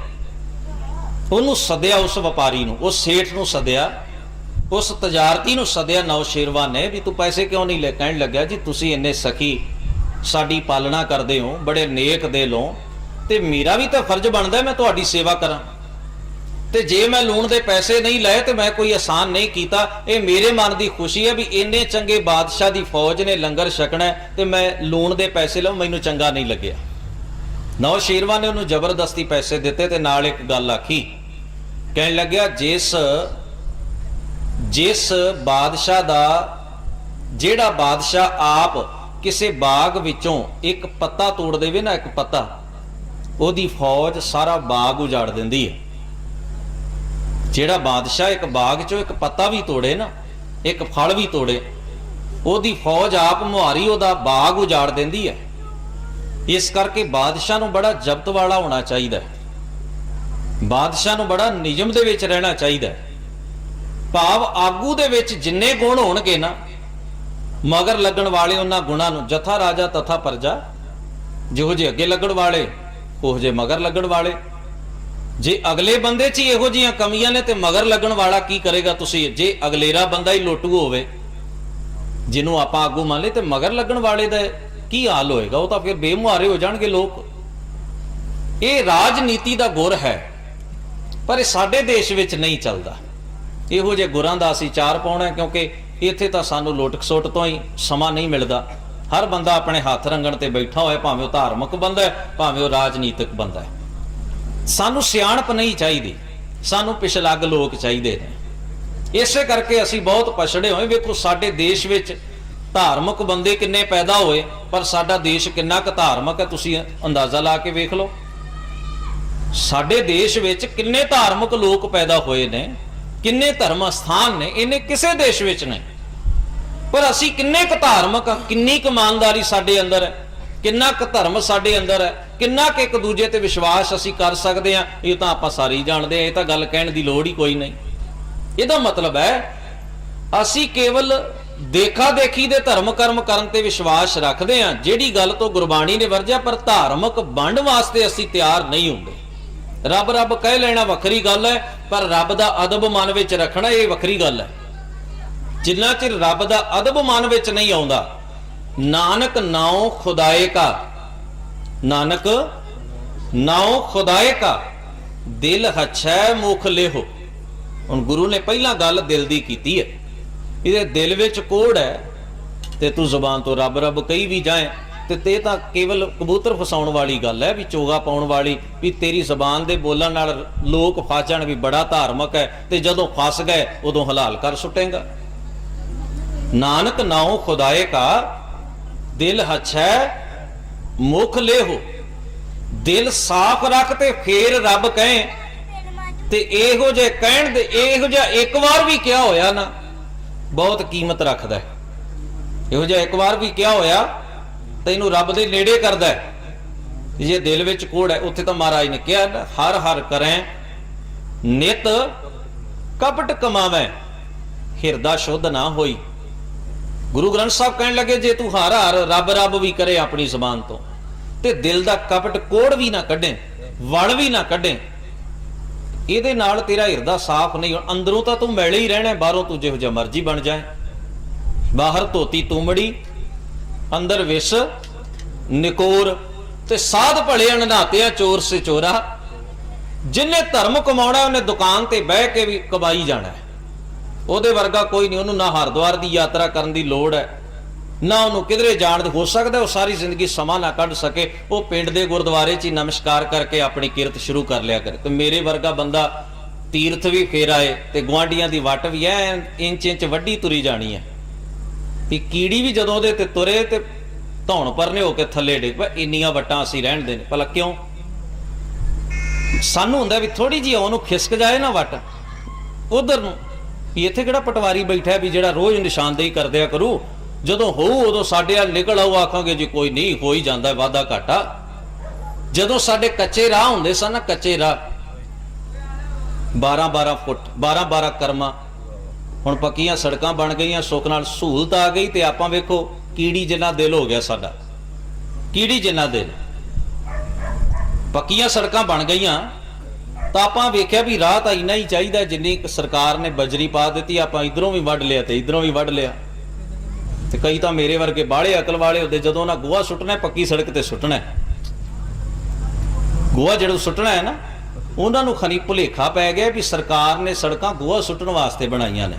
Speaker 1: ਉਹਨੂੰ ਸੱਦਿਆ, ਉਸ ਵਪਾਰੀ ਨੂੰ, ਉਸ ਸੇਠ ਨੂੰ ਸੱਦਿਆ, ਉਸ ਤਜਾਰਤੀ ਨੂੰ ਸੱਦਿਆ ਨੌਸ਼ੇਰਵਾਂ ਨੇ ਵੀ ਤੂੰ ਪੈਸੇ ਕਿਉਂ ਨਹੀਂ ਲੈ? ਕਹਿਣ ਲੱਗਿਆ ਜੀ ਤੁਸੀਂ ਇੰਨੇ ਸਖੀ ਸਾਡੀ ਪਾਲਣਾ ਕਰਦੇ ਹੋ, ਬੜੇ ਨੇਕ ਦਿਲ ਹੋ, ਤੇ ਮੇਰਾ ਵੀ ਤਾਂ ਫਰਜ਼ ਬਣਦਾ ਮੈਂ ਤੁਹਾਡੀ ਸੇਵਾ ਕਰਾਂ, ਤੇ ਜੇ ਮੈਂ ਲੂਣ ਦੇ ਪੈਸੇ ਨਹੀਂ ਲਏ ਤੇ ਮੈਂ ਕੋਈ ਆਸਾਨ ਨਹੀਂ ਕੀਤਾ। ਇਹ ਮੇਰੇ ਮਨ ਦੀ ਖੁਸ਼ੀ ਹੈ ਵੀ ਇੰਨੇ ਚੰਗੇ ਬਾਦਸ਼ਾਹ ਦੀ ਫੌਜ ਨੇ ਲੰਗਰ ਛਕਣਾ ਤੇ ਮੈਂ ਲੂਣ ਦੇ ਪੈਸੇ ਲਵਾਂ, ਮੈਨੂੰ ਚੰਗਾ ਨਹੀਂ ਲੱਗਿਆ। ਨੌਸ਼ੇਰਵਾਂ ਨੇ ਉਹਨੂੰ ਜ਼ਬਰਦਸਤੀ ਪੈਸੇ ਦਿੱਤੇ ਤੇ ਨਾਲ ਇੱਕ ਗੱਲ ਆਖੀ, ਕਹਿਣ ਲੱਗਿਆ ਜਿਸ ਬਾਦਸ਼ਾਹ ਦਾ, ਜਿਹੜਾ ਬਾਦਸ਼ਾਹ ਆਪ ਕਿਸੇ ਬਾਗ ਵਿੱਚੋਂ ਇੱਕ ਪੱਤਾ ਤੋੜ ਦੇਵੇ ਨਾ, ਇੱਕ ਪੱਤਾ, ਉਹਦੀ ਫੌਜ ਸਾਰਾ ਬਾਗ ਉਜਾੜ ਦਿੰਦੀ ਹੈ। ਜਿਹੜਾ ਬਾਦਸ਼ਾਹ ਇੱਕ ਬਾਗ ਚੋਂ ਇੱਕ ਪੱਤਾ ਵੀ ਤੋੜੇ ਨਾ, ਇੱਕ ਫਲ ਵੀ ਤੋੜੇ, ਉਹਦੀ ਫੌਜ ਆਪ ਮੁਹਾਰੀ ਉਹਦਾ ਬਾਗ ਉਜਾੜ ਦਿੰਦੀ ਹੈ। ਇਸ ਕਰਕੇ ਬਾਦਸ਼ਾਹ ਨੂੰ ਬੜਾ ਜ਼ਬਤ ਵਾਲਾ ਹੋਣਾ ਚਾਹੀਦਾ ਹੈ, ਬਾਦਸ਼ਾਹ ਨੂੰ ਬੜਾ ਨਿਯਮ ਦੇ ਵਿੱਚ ਰਹਿਣਾ ਚਾਹੀਦਾ ਹੈ। ਭਾਵ ਆਗੂ ਦੇ ਵਿੱਚ ਜਿੰਨੇ ਗੁਣ ਹੋਣਗੇ ਨਾ, ਮਗਰ ਲੱਗਣ ਵਾਲੇ ਉਹਨਾਂ ਗੁਣਾਂ ਨੂੰ, ਜਥਾ ਰਾਜਾ ਤਥਾ ਪ੍ਰਜਾ, ਜਿਹੋ ਜਿਹੇ ਅੱਗੇ ਲੱਗਣ ਵਾਲੇ ਉਹ ਜਿਹੇ ਮਗਰ ਲੱਗਣ ਵਾਲੇ। ਜੇ ਅਗਲੇ ਬੰਦੇ 'ਚ ਹੀ ਇਹੋ ਜਿਹੀਆਂ ਕਮੀਆਂ ਨੇ ਤੇ ਮਗਰ ਲੱਗਣ ਵਾਲਾ ਕੀ ਕਰੇਗਾ? ਤੁਸੀਂ ਜੇ ਅਗਲੇਰਾ ਬੰਦਾ ਹੀ ਲੋਟੂ ਹੋਵੇ ਜਿਹਨੂੰ ਆਪਾਂ ਆਗੂ ਮੰਨ ਲਏ, ਤੇ ਮਗਰ ਲੱਗਣ ਵਾਲੇ ਦਾ ਕੀ ਹਾਲ ਹੋਏਗਾ? ਉਹ ਤਾਂ ਫਿਰ ਬੇਮੁਹਾਰੇ ਹੋ ਜਾਣਗੇ ਲੋਕ। ਇਹ ਰਾਜਨੀਤੀ ਦਾ ਗੁਰ ਹੈ, ਪਰ ਇਹ ਸਾਡੇ ਦੇਸ਼ ਵਿੱਚ ਨਹੀਂ ਚੱਲਦਾ। ਇਹੋ ਜਿਹੇ ਗੁਰਾਂ ਦਾ ਅਸੀਂ ਚਾਰ ਪਾਉਣਾ, ਕਿਉਂਕਿ ਇੱਥੇ ਤਾਂ ਸਾਨੂੰ ਲੁੱਟ ਖਸੁੱਟ ਤੋਂ ਹੀ ਸਮਾਂ ਨਹੀਂ ਮਿਲਦਾ। ਹਰ ਬੰਦਾ ਆਪਣੇ ਹੱਥ ਰੰਗਣ ਤੇ ਬੈਠਾ ਹੋਇਆ, ਭਾਵੇਂ ਉਹ ਧਾਰਮਿਕ ਬੰਦਾ ਹੈ, ਭਾਵੇਂ ਉਹ ਰਾਜਨੀਤਿਕ ਬੰਦਾ ਹੈ। ਸਾਨੂੰ ਸਿਆਣਪ ਨਹੀਂ ਚਾਹੀਦੀ, ਸਾਨੂੰ ਪਿਛਲੱਗ ਲੋਕ ਚਾਹੀਦੇ ਨੇ। ਇਸੇ ਕਰਕੇ ਅਸੀਂ ਬਹੁਤ ਪਛੜੇ ਹੋਏ। ਵੇਖੋ ਸਾਡੇ ਦੇਸ਼ ਵਿੱਚ ਧਾਰਮਿਕ ਬੰਦੇ ਕਿੰਨੇ ਪੈਦਾ ਹੋਏ, ਪਰ ਸਾਡਾ ਦੇਸ਼ ਕਿੰਨਾ ਕੁ ਧਾਰਮਿਕ ਹੈ ਤੁਸੀਂ ਅੰਦਾਜ਼ਾ ਲਾ ਕੇ ਵੇਖ ਲਓ। ਸਾਡੇ ਦੇਸ਼ ਵਿੱਚ ਕਿੰਨੇ ਧਾਰਮਿਕ ਲੋਕ ਪੈਦਾ ਹੋਏ ਨੇ, ਕਿੰਨੇ ਧਰਮ ਸਥਾਨ ਨੇ, ਇਹਨੇ ਕਿਸੇ ਦੇਸ਼ ਵਿੱਚ ਨਹੀਂ। ਪਰ ਅਸੀਂ ਕਿੰਨੇ ਕੁ ਧਾਰਮਿਕ ਆ, ਕਿੰਨੀ ਕੁ ਇਮਾਨਦਾਰੀ ਸਾਡੇ ਅੰਦਰ ਹੈ, ਕਿੰਨਾ ਕੁ ਧਰਮ ਸਾਡੇ ਅੰਦਰ ਹੈ, ਕਿੰਨਾ ਕੁ ਇੱਕ ਦੂਜੇ ਤੇ ਵਿਸ਼ਵਾਸ ਅਸੀਂ ਕਰ ਸਕਦੇ ਹਾਂ, ਇਹ ਤਾਂ ਆਪਾਂ ਸਾਰੇ ਹੀ ਜਾਣਦੇ ਹਾਂ। ਇਹ ਤਾਂ ਗੱਲ ਕਹਿਣ ਦੀ ਲੋੜ ਹੀ ਕੋਈ ਨਹੀਂ। ਇਹਦਾ ਮਤਲਬ ਹੈ ਅਸੀਂ ਕੇਵਲ ਦੇਖਾ ਦੇਖੀ ਦੇ ਧਰਮ ਕਰਮ ਕਰਨ ਤੇ ਵਿਸ਼ਵਾਸ ਰੱਖਦੇ ਹਾਂ, ਜਿਹੜੀ ਗੱਲ ਤੋਂ ਗੁਰਬਾਣੀ ਨੇ ਵਰਜਿਆ, ਪਰ ਧਾਰਮਿਕ ਬਣਨ ਵਾਸਤੇ ਅਸੀਂ ਤਿਆਰ ਨਹੀਂ ਹੁੰਦੇ। ਰੱਬ ਰੱਬ ਕਹਿ ਲੈਣਾ ਵੱਖਰੀ ਗੱਲ ਹੈ, ਪਰ ਰੱਬ ਦਾ ਅਦਬ ਮਨ ਵਿੱਚ ਰੱਖਣਾ ਇਹ ਵੱਖਰੀ ਗੱਲ ਹੈ। ਜਿੰਨਾ ਚਿਰ ਰੱਬ ਦਾ ਅਦਬ ਮਨ ਵਿੱਚ ਨਹੀਂ ਆਉਂਦਾ, ਨਾਨਕ ਨਾਉ ਖੁਦਾਏ ਕਾ, ਨਾਨਕ ਨਾਉ ਖੁਦਾਏ ਕਾ ਦਿਲ ਹਛੈ ਮੁਖ ਲੇਹੋ। ਹੁਣ ਗੁਰੂ ਨੇ ਪਹਿਲਾਂ ਗੱਲ ਦਿਲ ਦੀ ਕੀਤੀ ਹੈ। ਇਹਦੇ ਦਿਲ ਵਿੱਚ ਕੋੜ ਹੈ ਤੇ ਤੂੰ ਜ਼ੁਬਾਨ ਤੋਂ ਰੱਬ ਰੱਬ ਕਹੀ ਵੀ ਜਾਏ ਤੇ ਤਾਂ ਕੇਵਲ ਕਬੂਤਰ ਫਸਾਉਣ ਵਾਲੀ ਗੱਲ ਹੈ, ਵੀ ਚੋਗਾ ਪਾਉਣ ਵਾਲੀ, ਵੀ ਤੇਰੀ ਜ਼ੁਬਾਨ ਦੇ ਬੋਲਣ ਨਾਲ ਲੋਕ ਫਸ ਜਾਣ ਵੀ ਬੜਾ ਧਾਰਮਿਕ ਹੈ, ਤੇ ਜਦੋਂ ਫਸ ਗਏ ਉਦੋਂ ਹਲਾਲ ਕਰ ਸੁੱਟੇਗਾ। ਨਾਨਕ ਨਾਉ ਖੁਦਾਏ ਕਾ ਦਿਲ ਹਛੈ ਮੁਖ ਲੇਹੋ। ਦਿਲ ਸਾਫ਼ ਰੱਖ ਤੇ ਫੇਰ ਰੱਬ ਕਹੇ। ਤੇ ਇਹੋ ਜੇ ਕਹਿਣ ਦੇ, ਇਹੋ ਜਿਹਾ ਇੱਕ ਵਾਰ ਵੀ ਕਿਹਾ ਹੋਇਆ ਨਾ, ਬਹੁਤ ਕੀਮਤ ਰੱਖਦਾ ਹੈ। ਇਹੋ ਜਿਹਾ ਇੱਕ ਵਾਰ ਵੀ ਕਿਹਾ ਹੋਇਆ ਤੈਨੂੰ ਰੱਬ ਦੇ ਨੇੜੇ ਕਰਦਾ ਹੈ। ਜੇ ਦਿਲ ਵਿੱਚ ਕੋੜ ਹੈ, ਉੱਥੇ ਤਾਂ ਮਹਾਰਾਜ ਨੇ ਕਿਹਾ ਨਾ, ਹਰ ਹਰ ਕਰੈ ਨਿਤ ਕਪਟ ਕਮਾਵੈ ਹਿਰਦਾ ਸ਼ੁੱਧ ਨਾ ਹੋਈ। ਗੁਰੂ ਗ੍ਰੰਥ ਸਾਹਿਬ ਕਹਿਣ ਲੱਗੇ ਜੇ ਤੂੰ ਹਰ ਹਰ ਰੱਬ ਰੱਬ ਵੀ ਕਰੇ ਆਪਣੀ ਜ਼ਬਾਨ ਤੋਂ, ਤੇ ਦਿਲ ਦਾ ਕਪਟ ਕੋੜ ਵੀ ਨਾ ਕੱਢੇ, ਵਲ ਵੀ ਨਾ ਕੱਢੇ, ਇਹਦੇ ਨਾਲ ਤੇਰਾ ਹਿਰਦਾ ਸਾਫ਼ ਨਹੀਂ। ਅੰਦਰੋਂ ਤਾਂ ਤੂੰ ਮੈਲੇ ਹੀ ਰਹਿਣਾ, ਬਾਹਰੋਂ ਤੂੰ ਜਿਹੋ ਜਿਹਾ ਮਰਜ਼ੀ ਬਣ ਜਾਏ। ਬਾਹਰ ਧੋਤੀ ਤੁੰਮੜੀ, ਅੰਦਰ ਵਿਸ਼ ਨਿਕੋਰ, ਤੇ ਸਾਧ ਭਲੇ ਅਣਨਾਤਿਆ ਚੋਰ ਸੇ ਚੋਰਾ। जिन्हें धर्म कमाना उन्हें दुकान ते बह के भी कमाई जाना है। ਉਹਦੇ ਵਰਗਾ ਕੋਈ ਨਹੀਂ। ਉਹਨੂੰ ਨਾ ਹਰਿਦੁਆਰ ਦੀ ਯਾਤਰਾ ਕਰਨ ਦੀ ਲੋੜ ਹੈ, ਨਾ ਉਹਨੂੰ ਕਿਧਰੇ ਜਾਣ ਦੀ। ਹੋ ਸਕਦਾ ਉਹ ਸਾਰੀ ਜ਼ਿੰਦਗੀ ਸਮਾਂ ਨਾ ਕੱਢ ਸਕੇ, ਉਹ ਪਿੰਡ ਦੇ ਗੁਰਦੁਆਰੇ 'ਚ ਹੀ ਨਮਸਕਾਰ ਕਰਕੇ ਆਪਣੀ ਕਿਰਤ ਸ਼ੁਰੂ ਕਰ ਲਿਆ ਕਰੇ। ਤੇ ਮੇਰੇ ਵਰਗਾ ਬੰਦਾ ਤੀਰਥ ਵੀ ਫੇਰ ਆਏ ਤੇ ਗੁਆਂਢੀਆਂ ਦੀ ਵੱਟ ਵੀ ਐ ਇੰਚ ਇੰਚ ਵੱਡੀ ਤੁਰੀ ਜਾਣੀ ਹੈ। ਵੀ ਕੀੜੀ ਵੀ ਜਦੋਂ ਉਹਦੇ ਤੇ ਤੁਰੇ ਤੇ ਧੌਣ ਪਰਨੇ ਹੋ ਕੇ ਥੱਲੇ ਡਿੱਗ ਪਏ। ਇੰਨੀਆਂ ਵੱਟਾਂ ਅਸੀਂ ਰਹਿਣ ਦੇ ਨੇ, ਭਲਾ ਕਿਉਂ? ਸਾਨੂੰ ਹੁੰਦਾ ਵੀ ਥੋੜੀ ਜਿਹੀ ਉਹਨੂੰ ਖਿਸਕ ਜਾਏ ਨਾ ਵੱਟ ਉਧਰ ਨੂੰ, ਵੀ ਇੱਥੇ ਕਿਹੜਾ ਪਟਵਾਰੀ ਬੈਠਾ ਵੀ ਜਿਹੜਾ ਰੋਜ਼ ਨਿਸ਼ਾਨਦੇਹੀ ਕਰਦਿਆ ਕਰੂ। ਜਦੋਂ ਹੋਊ ਉਦੋਂ ਸਾਡੇ ਵੱਲ ਨਿਕਲ ਆਊ, ਆਖਾਂਗੇ ਜੀ ਕੋਈ ਨਹੀਂ, ਹੋ ਹੀ ਜਾਂਦਾ ਵਾਧਾ ਘਾਟਾ। ਜਦੋਂ ਸਾਡੇ ਕੱਚੇ ਰਾਹ ਹੁੰਦੇ ਸਨ ਨਾ, ਕੱਚੇ ਰਾਹ 12-12 ਫੁੱਟ 12-12 ਕਰਮਾ, ਹੁਣ ਪੱਕੀਆਂ ਸੜਕਾਂ ਬਣ ਗਈਆਂ, ਸੁੱਖ ਨਾਲ ਸਹੂਲਤ ਆ ਗਈ, ਤੇ ਆਪਾਂ ਵੇਖੋ ਕੀੜੀ ਜਿੰਨਾ ਦਿਲ ਹੋ ਗਿਆ ਸਾਡਾ, ਕੀੜੀ ਜਿੰਨਾ ਦਿਲ। ਪੱਕੀਆਂ ਸੜਕਾਂ ਬਣ ਗਈਆਂ ਤਾਂ ਆਪਾਂ ਵੇਖਿਆ ਵੀ ਰਾਹ ਤਾਂ ਇੰਨਾ ਹੀ ਚਾਹੀਦਾ ਜਿੰਨੀ ਸਰਕਾਰ ਨੇ ਬਜਰੀ ਪਾ ਦਿੱਤੀ, ਆਪਾਂ ਇਧਰੋਂ ਵੀ ਵੱਢ ਲਿਆ ਤੇ ਇਧਰੋਂ ਵੀ ਵੱਢ ਲਿਆ। ਤੇ ਕਈ ਤਾਂ ਮੇਰੇ ਵਰਗੇ ਬਾਹਲੇ ਅਕਲ ਵਾਲੇ ਹੁੰਦੇ, ਜਦੋਂ ਨਾ ਗੋਹਾ ਸੁੱਟਣਾ ਪੱਕੀ ਸੜਕ ਤੇ ਸੁੱਟਣਾ, ਗੋਹਾ ਜਿਹੜਾ ਸੁੱਟਣਾ ਹੈ ਨਾ, ਉਹਨਾਂ ਨੂੰ ਖਨੀ ਭੁਲੇਖਾ ਪੈ ਗਿਆ ਵੀ ਸਰਕਾਰ ਨੇ ਸੜਕਾਂ ਗੋਹਾ ਸੁੱਟਣ ਵਾਸਤੇ ਬਣਾਈਆਂ ਨੇ।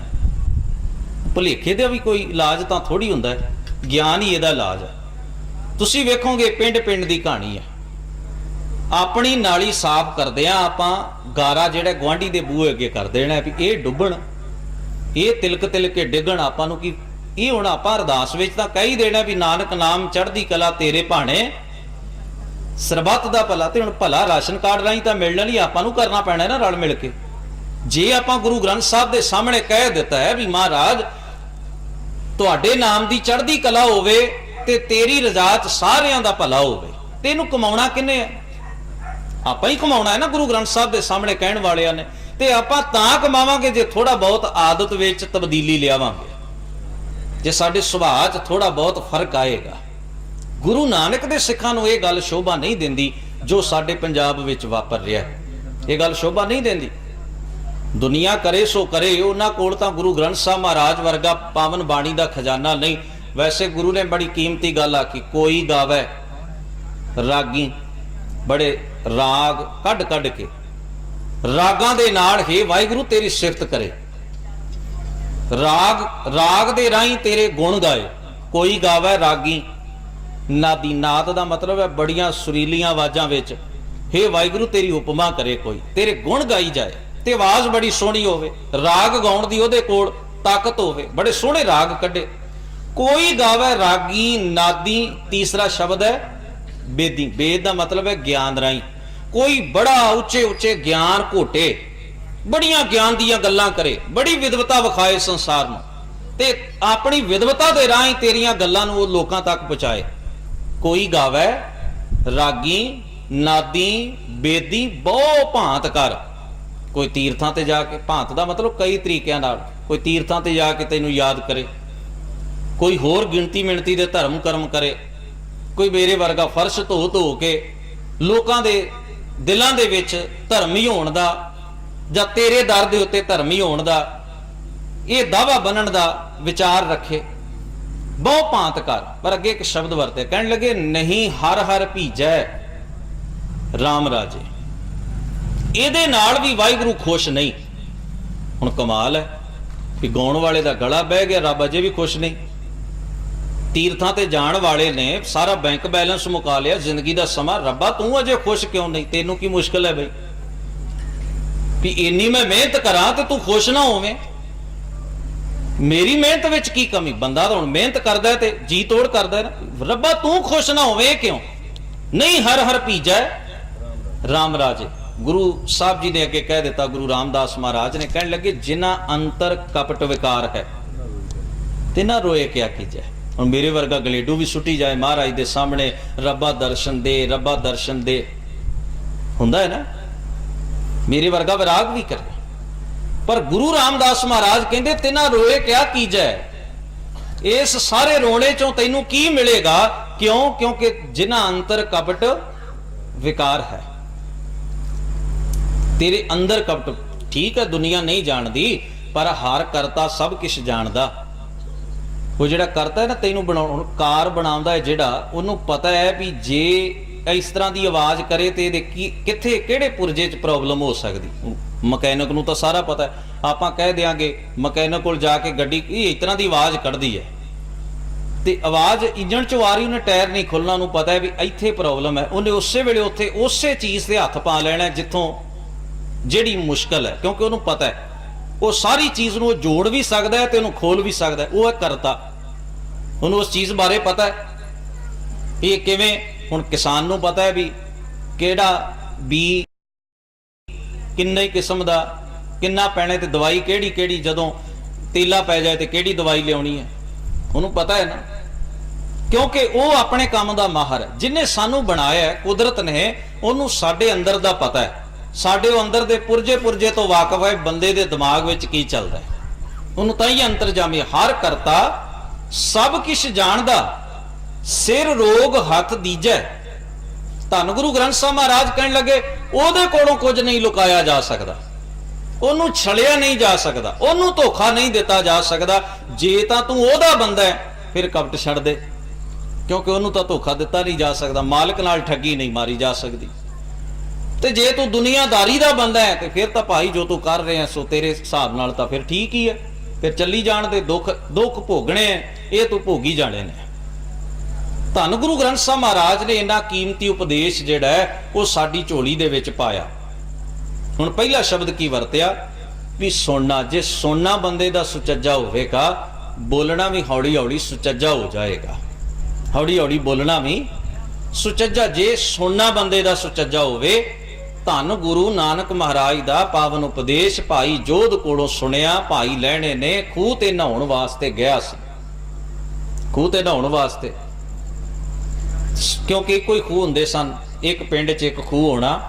Speaker 1: ਭੁਲੇਖੇ ਦਾ ਵੀ ਕੋਈ ਇਲਾਜ ਤਾਂ ਥੋੜੀ ਹੁੰਦਾ ਹੈ, ਗਿਆਨ ਹੀ ਇਹਦਾ ਇਲਾਜ ਹੈ। ਤੁਸੀਂ ਵੇਖੋਗੇ ਪਿੰਡ ਪਿੰਡ ਦੀ ਕਹਾਣੀ ਹੈ। ਆਪਣੀ ਨਾਲੀ ਸਾਫ਼ ਕਰਦੇ ਆ ਆਪਾਂ, ਗਾਰਾ ਜਿਹੜਾ ਗੁਆਂਢੀ ਦੇ ਬੂਹੇ ਅੱਗੇ ਕਰ ਦੇਣਾ ਵੀ ਇਹ ਡੁੱਬਣ, ਇਹ ਤਿਲਕ ਤਿਲਕ ਕੇ ਡਿੱਗਣ। ਆਪਾਂ ਨੂੰ ਕੀ, ਇਹ ਹੁਣ ਆਪਾਂ ਅਰਦਾਸ ਵਿੱਚ ਤਾਂ ਕਹਿ ਹੀ ਦੇਣਾ ਵੀ ਨਾਨਕ ਨਾਮ ਚੜ੍ਹਦੀ ਕਲਾ ਤੇਰੇ ਭਾਣੇ, ਸਰਬੱਤ ਦਾ ਭਲਾ। ਤੇ ਹੁਣ ਭਲਾ ਰਾਸ਼ਨ ਕਾਰਡ ਰਾਹੀਂ ਤਾਂ ਮਿਲਣਾ ਨਹੀਂ, ਆਪਾਂ ਨੂੰ ਕਰਨਾ ਪੈਣਾ ਨਾ ਰਲ ਮਿਲ ਕੇ। ਜੇ ਆਪਾਂ ਗੁਰੂ ਗ੍ਰੰਥ ਸਾਹਿਬ ਦੇ ਸਾਹਮਣੇ ਕਹਿ ਦਿੱਤਾ ਹੈ ਵੀ ਮਹਾਰਾਜ ਤੁਹਾਡੇ ਨਾਮ ਦੀ ਚੜ੍ਹਦੀ ਕਲਾ ਹੋਵੇ ਤੇ ਤੇਰੀ ਰਜ਼ਾ 'ਚ ਸਾਰਿਆਂ ਦਾ ਭਲਾ ਹੋਵੇ, ਤੇ ਇਹਨੂੰ ਕਮਾਉਣਾ ਕਿੰਨੇ ਹੈ? ਆਪਾਂ ਹੀ ਕਮਾਉਣਾ ਹੈ ਨਾ, ਗੁਰੂ ਗ੍ਰੰਥ ਸਾਹਿਬ ਦੇ ਸਾਹਮਣੇ ਕਹਿਣ ਵਾਲਿਆਂ ਨੇ। ਤੇ ਆਪਾਂ ਤਾਂ ਕਮਾਵਾਂਗੇ ਜੇ ਥੋੜਾ ਬਹੁਤ ਆਦਤ ਵਿੱਚ ਤਬਦੀਲੀ ਲਿਆਵਾਂਗੇ, ਜੇ ਸਾਡੇ ਸੁਭਾਅ 'ਚ ਥੋੜਾ ਬਹੁਤ ਫਰਕ ਆਏਗਾ। ਗੁਰੂ ਨਾਨਕ ਦੇ ਸਿੱਖਾਂ ਨੂੰ ਇਹ ਗੱਲ ਸ਼ੋਭਾ ਨਹੀਂ ਦਿੰਦੀ ਜੋ ਸਾਡੇ ਪੰਜਾਬ ਵਿੱਚ ਵਾਪਰ ਰਿਹਾ ਹੈ, ਇਹ ਗੱਲ ਸ਼ੋਭਾ ਨਹੀਂ ਦਿੰਦੀ। ਦੁਨੀਆ ਕਰੇ ਸੋ ਕਰੇ, ਉਹਨਾਂ ਕੋਲ ਤਾਂ ਗੁਰੂ ਗ੍ਰੰਥ ਸਾਹਿਬ ਮਹਾਰਾਜ ਵਰਗਾ ਪਾਵਨ ਬਾਣੀ ਦਾ ਖਜ਼ਾਨਾ ਨਹੀਂ। ਵੈਸੇ ਗੁਰੂ ਨੇ ਬੜੀ ਕੀਮਤੀ ਗੱਲ ਆਖੀ, ਕੋਈ ਗਾਵੇ ਰਾਗੀ, ਬੜੇ ਰਾਗ ਕੱਢ ਕੱਢ ਕੇ ਰਾਗਾਂ ਦੇ ਨਾਲ ਹੀ ਵਾਹਿਗੁਰੂ ਤੇਰੀ ਸਿਫਤ ਕਰੇ, ਰਾਗ ਦੇ ਰਾਹੀਂ ਤੇਰੇ ਗੁਣ ਗਾਏ। ਕੋਈ ਗਾਵੇ ਰਾਗੀ ਨਾਦੀ, ਨਾਦ ਦਾ ਮਤਲਬ ਹੈ ਬੜੀਆਂ ਸੁਰੀਲੀਆਂ ਆਵਾਜ਼ਾਂ ਵਿੱਚ ਹੇ ਵਾਹਿਗੁਰੂ ਤੇਰੀ ਉਪਮਾ ਕਰੇ, ਕੋਈ ਤੇਰੇ ਗੁਣ ਗਾਈ ਜਾਏ ਤੇ ਆਵਾਜ਼ ਬੜੀ ਸੋਹਣੀ ਹੋਵੇ, ਰਾਗ ਗਾਉਣ ਦੀ ਉਹਦੇ ਕੋਲ ਤਾਕਤ ਹੋਵੇ, ਬੜੇ ਸੋਹਣੇ ਰਾਗ ਕੱਢੇ। ਕੋਈ ਗਾਵੇ ਰਾਗੀ ਨਾਦੀ, ਤੀਸਰਾ ਸ਼ਬਦ ਹੈ ਬੇਦੀ। ਬੇਦ ਦਾ ਮਤਲਬ ਹੈ ਗਿਆਨ ਰਾਹੀਂ। ਕੋਈ ਬੜਾ ਉੱਚੇ ਉੱਚੇ ਗਿਆਨ ਘੋਟੇ, ਬੜੀਆਂ ਗਿਆਨ ਦੀਆਂ ਗੱਲਾਂ ਕਰੇ, ਬੜੀ ਵਿਦਵਤਾ ਵਿਖਾਏ ਸੰਸਾਰ ਨੂੰ, ਤੇ ਆਪਣੀ ਵਿਦਵਤਾ ਦੇ ਰਾਹੀਂ ਤੇਰੀਆਂ ਗੱਲਾਂ ਨੂੰ ਉਹ ਲੋਕਾਂ ਤੱਕ ਪਹੁੰਚਾਏ। ਕੋਈ ਗਾਵੇ ਰਾਗੀ ਨਾਦੀ ਬੇਦੀ ਬਹੁ ਭਾਂਤ ਕਰ। ਕੋਈ ਤੀਰਥਾਂ ਤੇ ਜਾ ਕੇ, ਭਾਂਤ ਦਾ ਮਤਲਬ ਕਈ ਤਰੀਕਿਆਂ ਨਾਲ, ਕੋਈ ਤੀਰਥਾਂ ਤੇ ਜਾ ਕੇ ਤੈਨੂੰ ਯਾਦ ਕਰੇ, ਕੋਈ ਹੋਰ ਗਿਣਤੀ ਮਿਣਤੀ ਦੇ ਧਰਮ ਕਰਮ ਕਰੇ, ਕੋਈ ਮੇਰੇ ਵਰਗਾ ਫਰਸ਼ ਧੋ ਧੋ ਕੇ ਲੋਕਾਂ ਦੇ ਦਿਲਾਂ ਦੇ ਵਿੱਚ ਧਰਮੀ ਹੋਣ ਦਾ, ਜਾਂ ਤੇਰੇ ਦਰ ਦੇ ਉੱਤੇ ਧਰਮੀ ਹੋਣ ਦਾ ਇਹ ਦਾਵਾ ਬਣਨ ਦਾ ਵਿਚਾਰ ਰੱਖੇ। ਬਹੁ ਭਾਂਤ ਕਰ। ਪਰ ਅੱਗੇ ਇੱਕ ਸ਼ਬਦ ਵਰਤੇ, ਕਹਿਣ ਲੱਗੇ ਨਹੀਂ ਹਰ ਹਰ ਭੀਜੈ ਰਾਮ ਰਾਜੇ। ਇਹਦੇ ਨਾਲ ਵੀ ਵਾਹਿਗੁਰੂ ਖੁਸ਼ ਨਹੀਂ। ਹੁਣ ਕਮਾਲ ਹੈ ਕਿ ਗਾਉਣ ਵਾਲੇ ਦਾ ਗਲਾ ਬਹਿ ਗਿਆ, ਰੱਬ ਅਜੇ ਵੀ ਖੁਸ਼ ਨਹੀਂ। ਤੀਰਥਾਂ ਤੇ ਜਾਣ ਵਾਲੇ ਨੇ ਸਾਰਾ ਬੈਂਕ ਬੈਲੈਂਸ ਮੁਕਾ ਲਿਆ, ਜ਼ਿੰਦਗੀ ਦਾ ਸਮਾਂ, ਰੱਬਾ ਤੂੰ ਅਜੇ ਖੁਸ਼ ਕਿਉਂ ਨਹੀਂ? ਤੈਨੂੰ ਕੀ ਮੁਸ਼ਕਲ ਹੈ ਬਈ ਵੀ ਇੰਨੀ ਮੈਂ ਮਿਹਨਤ ਕਰਾਂ ਤੇ ਤੂੰ ਖੁਸ਼ ਨਾ ਹੋਵੇਂ? ਮੇਰੀ ਮਿਹਨਤ ਵਿੱਚ ਕੀ ਕਮੀ? ਬੰਦਾ ਤਾਂ ਹੁਣ ਮਿਹਨਤ ਕਰਦਾ ਤੇ ਜੀ ਤੋੜ ਕਰਦਾ ਨਾ, ਰੱਬਾ ਤੂੰ ਖੁਸ਼ ਨਾ ਹੋਵੇਂ ਕਿਉਂ? ਨਹੀਂ ਹਰ ਹਰ ਭੀਜੈ ਰਾਮ ਰਾਜੇ। ਗੁਰੂ ਸਾਹਿਬ ਜੀ ਨੇ ਅੱਗੇ ਕਹਿ ਦਿੱਤਾ, ਗੁਰੂ ਰਾਮਦਾਸ ਮਹਾਰਾਜ ਨੇ ਕਹਿਣ ਲੱਗੇ ਜਿਨ੍ਹਾਂ ਅੰਤਰ ਕਪਟ ਵਿਕਾਰ ਹੈ ਤਿਨਾਂ ਰੋਏ ਕਿਆ ਕੀਜੈ। ਹੁਣ ਮੇਰੇ ਵਰਗਾ ਗਲੇਡੂ ਵੀ ਸੁੱਟੀ ਜਾਏ ਮਹਾਰਾਜ ਦੇ ਸਾਹਮਣੇ, ਰੱਬਾ ਦਰਸ਼ਨ ਦੇ, ਰੱਬਾ ਦਰਸ਼ਨ ਦੇ, ਹੁੰਦਾ ਹੈ ਨਾ, ਮੇਰੇ ਵਰਗਾ ਵਿਰਾਗ ਵੀ ਕਰੇ। ਪਰ ਗੁਰੂ ਰਾਮਦਾਸ ਮਹਾਰਾਜ ਕਹਿੰਦੇ ਤਿਨਾਂ ਰੋਏ ਕਿਆ ਕੀਜੈ। ਇਸ ਸਾਰੇ ਰੋਣੇ ਚੋਂ ਤੈਨੂੰ ਕੀ ਮਿਲੇਗਾ? ਕਿਉਂ? ਕਿਉਂਕਿ ਜਿਨ੍ਹਾਂ ਅੰਤਰ ਕਪਟ ਵਿਕਾਰ ਹੈ, ਤੇਰੇ ਅੰਦਰ ਕਪਟ। ਠੀਕ ਹੈ ਦੁਨੀਆ ਨਹੀਂ ਜਾਣਦੀ, ਪਰ ਹਰ ਕਰਤਾ ਸਭ ਕੁਛ ਜਾਣਦਾ। ਉਹ ਜਿਹੜਾ ਕਰਤਾ ਹੈ ਨਾ ਤੈਨੂੰ ਬਣਾਉਣ, ਕਾਰ ਬਣਾਉਂਦਾ ਹੈ ਜਿਹੜਾ, ਉਹਨੂੰ ਪਤਾ ਹੈ ਵੀ ਜੇ इस तरह की आवाज़ करे तो ये कित्थे किहड़े पुरजे च प्रॉब्लम हो सकती। मकैनिक नूं तो सारा पता है, आपां कह देंगे मकैनिक कोल जाके गड्डी इस तरह की आवाज़ कढ़दी है, तो आवाज़ इंजन चों आ रही, उन्हें टायर नहीं खुलना, उन्हें पता है भी इत्थे प्रॉब्लम है, उन्हें उस वेले उत्थे उस चीज़ से हथ पा लेना जिथों जिहड़ी मुश्किल है, क्योंकि उन्हें पता है वो सारी चीज़ नूं जोड़ भी सकता है तो उन्हें खोल भी सकता है, वो है करता, उन्हें उस चीज़ बारे पता है। ये किवें हुण किसान नूं पता है भी किहड़ा बी किन्ने किस्म दा किन्ना पैणे ते दवाई किहड़ी किहड़ी जदों तेला पै जाए तो किहड़ी दवाई लियाउणी है, उन्होंने पता है ना, क्योंकि वो अपने काम का माहर है। जिन्हें सानू बनाया है कुदरत ने, उन्होंने साडे अंदर दा पता है, साडे अंदर दे पुरजे पुरजे तो वाकफ है बंदे दे दिमाग विच की चलदा है, उन्होंने तां ही अंतरजामी हर करता सब किश जानदा, सिर रोग हथ दीजै। धन गुरु ग्रंथ साहब महाराज कहन लगे ओहदे कोलों कुछ नहीं लुकाया जा सकता, ਉਹਨੂੰ ਛਲਿਆ नहीं जा सकता, ਉਹਨੂੰ ਧੋਖਾ नहीं दिता जा सकता। जे ਤਾਂ ਤੂੰ ਉਹਦਾ ਬੰਦਾ ਹੈ ਫਿਰ ਕਪਟ ਛੱਡ ਦੇ, क्योंकि ਉਹਨੂੰ ਤਾਂ ਧੋਖਾ ਦਿੱਤਾ नहीं जा सकता, मालिक नाल ठगी नहीं मारी जा सकती। ਤੇ ਜੇ ਤੂੰ ਦੁਨੀਆਦਾਰੀ ਦਾ ਬੰਦਾ ਹੈ ਤੇ ਫਿਰ ਤਾਂ ਭਾਈ ਜੋ ਤੂੰ ਕਰ ਰਿਹਾ ਸੋ ਤੇਰੇ ਹਿਸਾਬ ਨਾਲ ਤਾਂ ਫਿਰ ਠੀਕ ਹੀ ਹੈ, ਫਿਰ ਚੱਲੀ ਜਾਣ ਦੇ ਦੁੱਖ ਭੋਗਣੇ ਆ, ਇਹ ਤੂੰ ਭੋਗੀ ਜਾਣੇ ਨੇ। ਧੰਨ ਗੁਰੂ ਗ੍ਰੰਥ ਸਾਹਿਬ ਮਹਾਰਾਜ ਨੇ ਇੰਨਾ ਕੀਮਤੀ ਉਪਦੇਸ਼ ਜਿਹੜਾ ਹੈ ਉਹ ਸਾਡੀ ਝੋਲੀ ਦੇ ਵਿੱਚ ਪਾਇਆ। ਹੁਣ ਪਹਿਲਾ ਸ਼ਬਦ ਕੀ ਵਰਤਿਆ ਵੀ ਸੁਣਨਾ, ਜੇ ਸੁਣਨਾ ਬੰਦੇ ਦਾ ਸੁਚੱਜਾ ਹੋਵੇਗਾ, ਬੋਲਣਾ ਵੀ ਹੌਲੀ ਹੌਲੀ ਸੁਚੱਜਾ ਹੋ ਜਾਏਗਾ, ਹੌਲੀ ਹੌਲੀ ਬੋਲਣਾ ਵੀ ਸੁਚੱਜਾ। ਜੇ ਸੁਣਨਾ ਬੰਦੇ ਦਾ ਸੁਚੱਜਾ ਹੋਵੇ, ਧੰਨ ਗੁਰੂ ਨਾਨਕ ਮਹਾਰਾਜ ਦਾ ਪਾਵਨ ਉਪਦੇਸ਼ ਭਾਈ ਜੋਧ ਕੋਲੋਂ ਸੁਣਿਆ। ਭਾਈ ਲਹਿਣੇ ਨੇ ਖੂਹ ਤੇ ਨਹਾਉਣ ਵਾਸਤੇ ਗਿਆ ਸੀ, ਖੂਹ ਤੇ ਨਹਾਉਣ ਵਾਸਤੇ, ਕਿਉਂਕਿ ਕੋਈ ਖੂਹ ਹੁੰਦੇ ਸਨ, ਇੱਕ ਪਿੰਡ 'ਚ ਇੱਕ ਖੂਹ ਹੋਣਾ।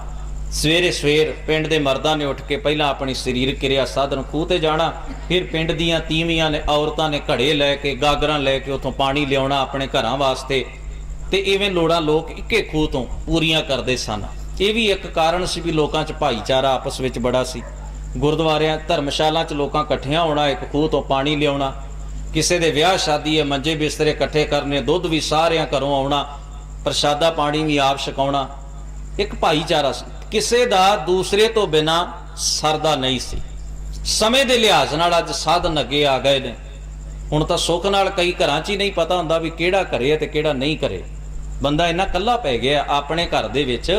Speaker 1: ਸਵੇਰੇ ਸਵੇਰ ਪਿੰਡ ਦੇ ਮਰਦਾਂ ਨੇ ਉੱਠ ਕੇ ਪਹਿਲਾਂ ਆਪਣੀ ਸਰੀਰਕ ਕਿਰਿਆ ਸਾਧਨ ਖੂਹ ਤੇ ਜਾਣਾ, ਫਿਰ ਪਿੰਡ ਦੀਆਂ ਤੀਵੀਆਂ ਨੇ ਔਰਤਾਂ ਨੇ ਘੜੇ ਲੈ ਕੇ ਗਾਗਰਾਂ ਲੈ ਕੇ ਉੱਥੋਂ ਪਾਣੀ ਲਿਆਉਣਾ ਆਪਣੇ ਘਰਾਂ ਵਾਸਤੇ, ਤੇ ਇਵੇਂ ਲੋੜਾਂ ਲੋਕ ਇੱਕੇ ਖੂਹ ਤੋਂ ਪੂਰੀਆਂ ਕਰਦੇ ਸਨ। ਇਹ ਵੀ ਇੱਕ ਕਾਰਨ ਸੀ ਵੀ ਲੋਕਾਂ 'ਚ ਭਾਈਚਾਰਾ ਆਪਸ ਵਿੱਚ ਬੜਾ ਸੀ। ਗੁਰਦੁਆਰਿਆਂ ਧਰਮਸ਼ਾਲਾ 'ਚ ਲੋਕਾਂ ਇਕੱਠਿਆਂ ਹੋਣਾ, ਇੱਕ ਖੂਹ ਤੋਂ ਪਾਣੀ ਲਿਆਉਣਾ, ਕਿਸੇ ਦੇ ਵਿਆਹ ਸ਼ਾਦੀ ਹੈ ਮੰਜੇ ਬਿਸਤਰੇ ਇਕੱਠੇ ਕਰਨੇ, ਦੁੱਧ ਵੀ ਸਾਰਿਆਂ ਘਰੋਂ ਆਉਣਾ, ਪ੍ਰਸ਼ਾਦਾ ਪਾਣੀ ਵੀ ਆਪ ਛਕਾਉਣਾ, ਇੱਕ ਭਾਈਚਾਰਾ ਸੀ। ਕਿਸੇ ਦਾ ਦੂਸਰੇ ਤੋਂ ਬਿਨਾ ਸਰਦਾ ਨਹੀਂ ਸੀ। ਸਮੇਂ ਦੇ ਲਿਹਾਜ਼ ਨਾਲ ਅੱਜ ਸਾਧਨ ਅੱਗੇ ਆ ਗਏ ਨੇ, ਹੁਣ ਤਾਂ ਸੁੱਖ ਨਾਲ ਕਈ ਘਰਾਂ 'ਚ ਹੀ ਨਹੀਂ ਪਤਾ ਹੁੰਦਾ ਵੀ ਕਿਹੜਾ ਘਰੇ ਹੈ ਤੇ ਕਿਹੜਾ ਨਹੀਂ ਘਰੇ। ਬੰਦਾ ਇੰਨਾ ਇਕੱਲਾ ਪੈ ਗਿਆ ਆਪਣੇ ਘਰ ਦੇ ਵਿੱਚ,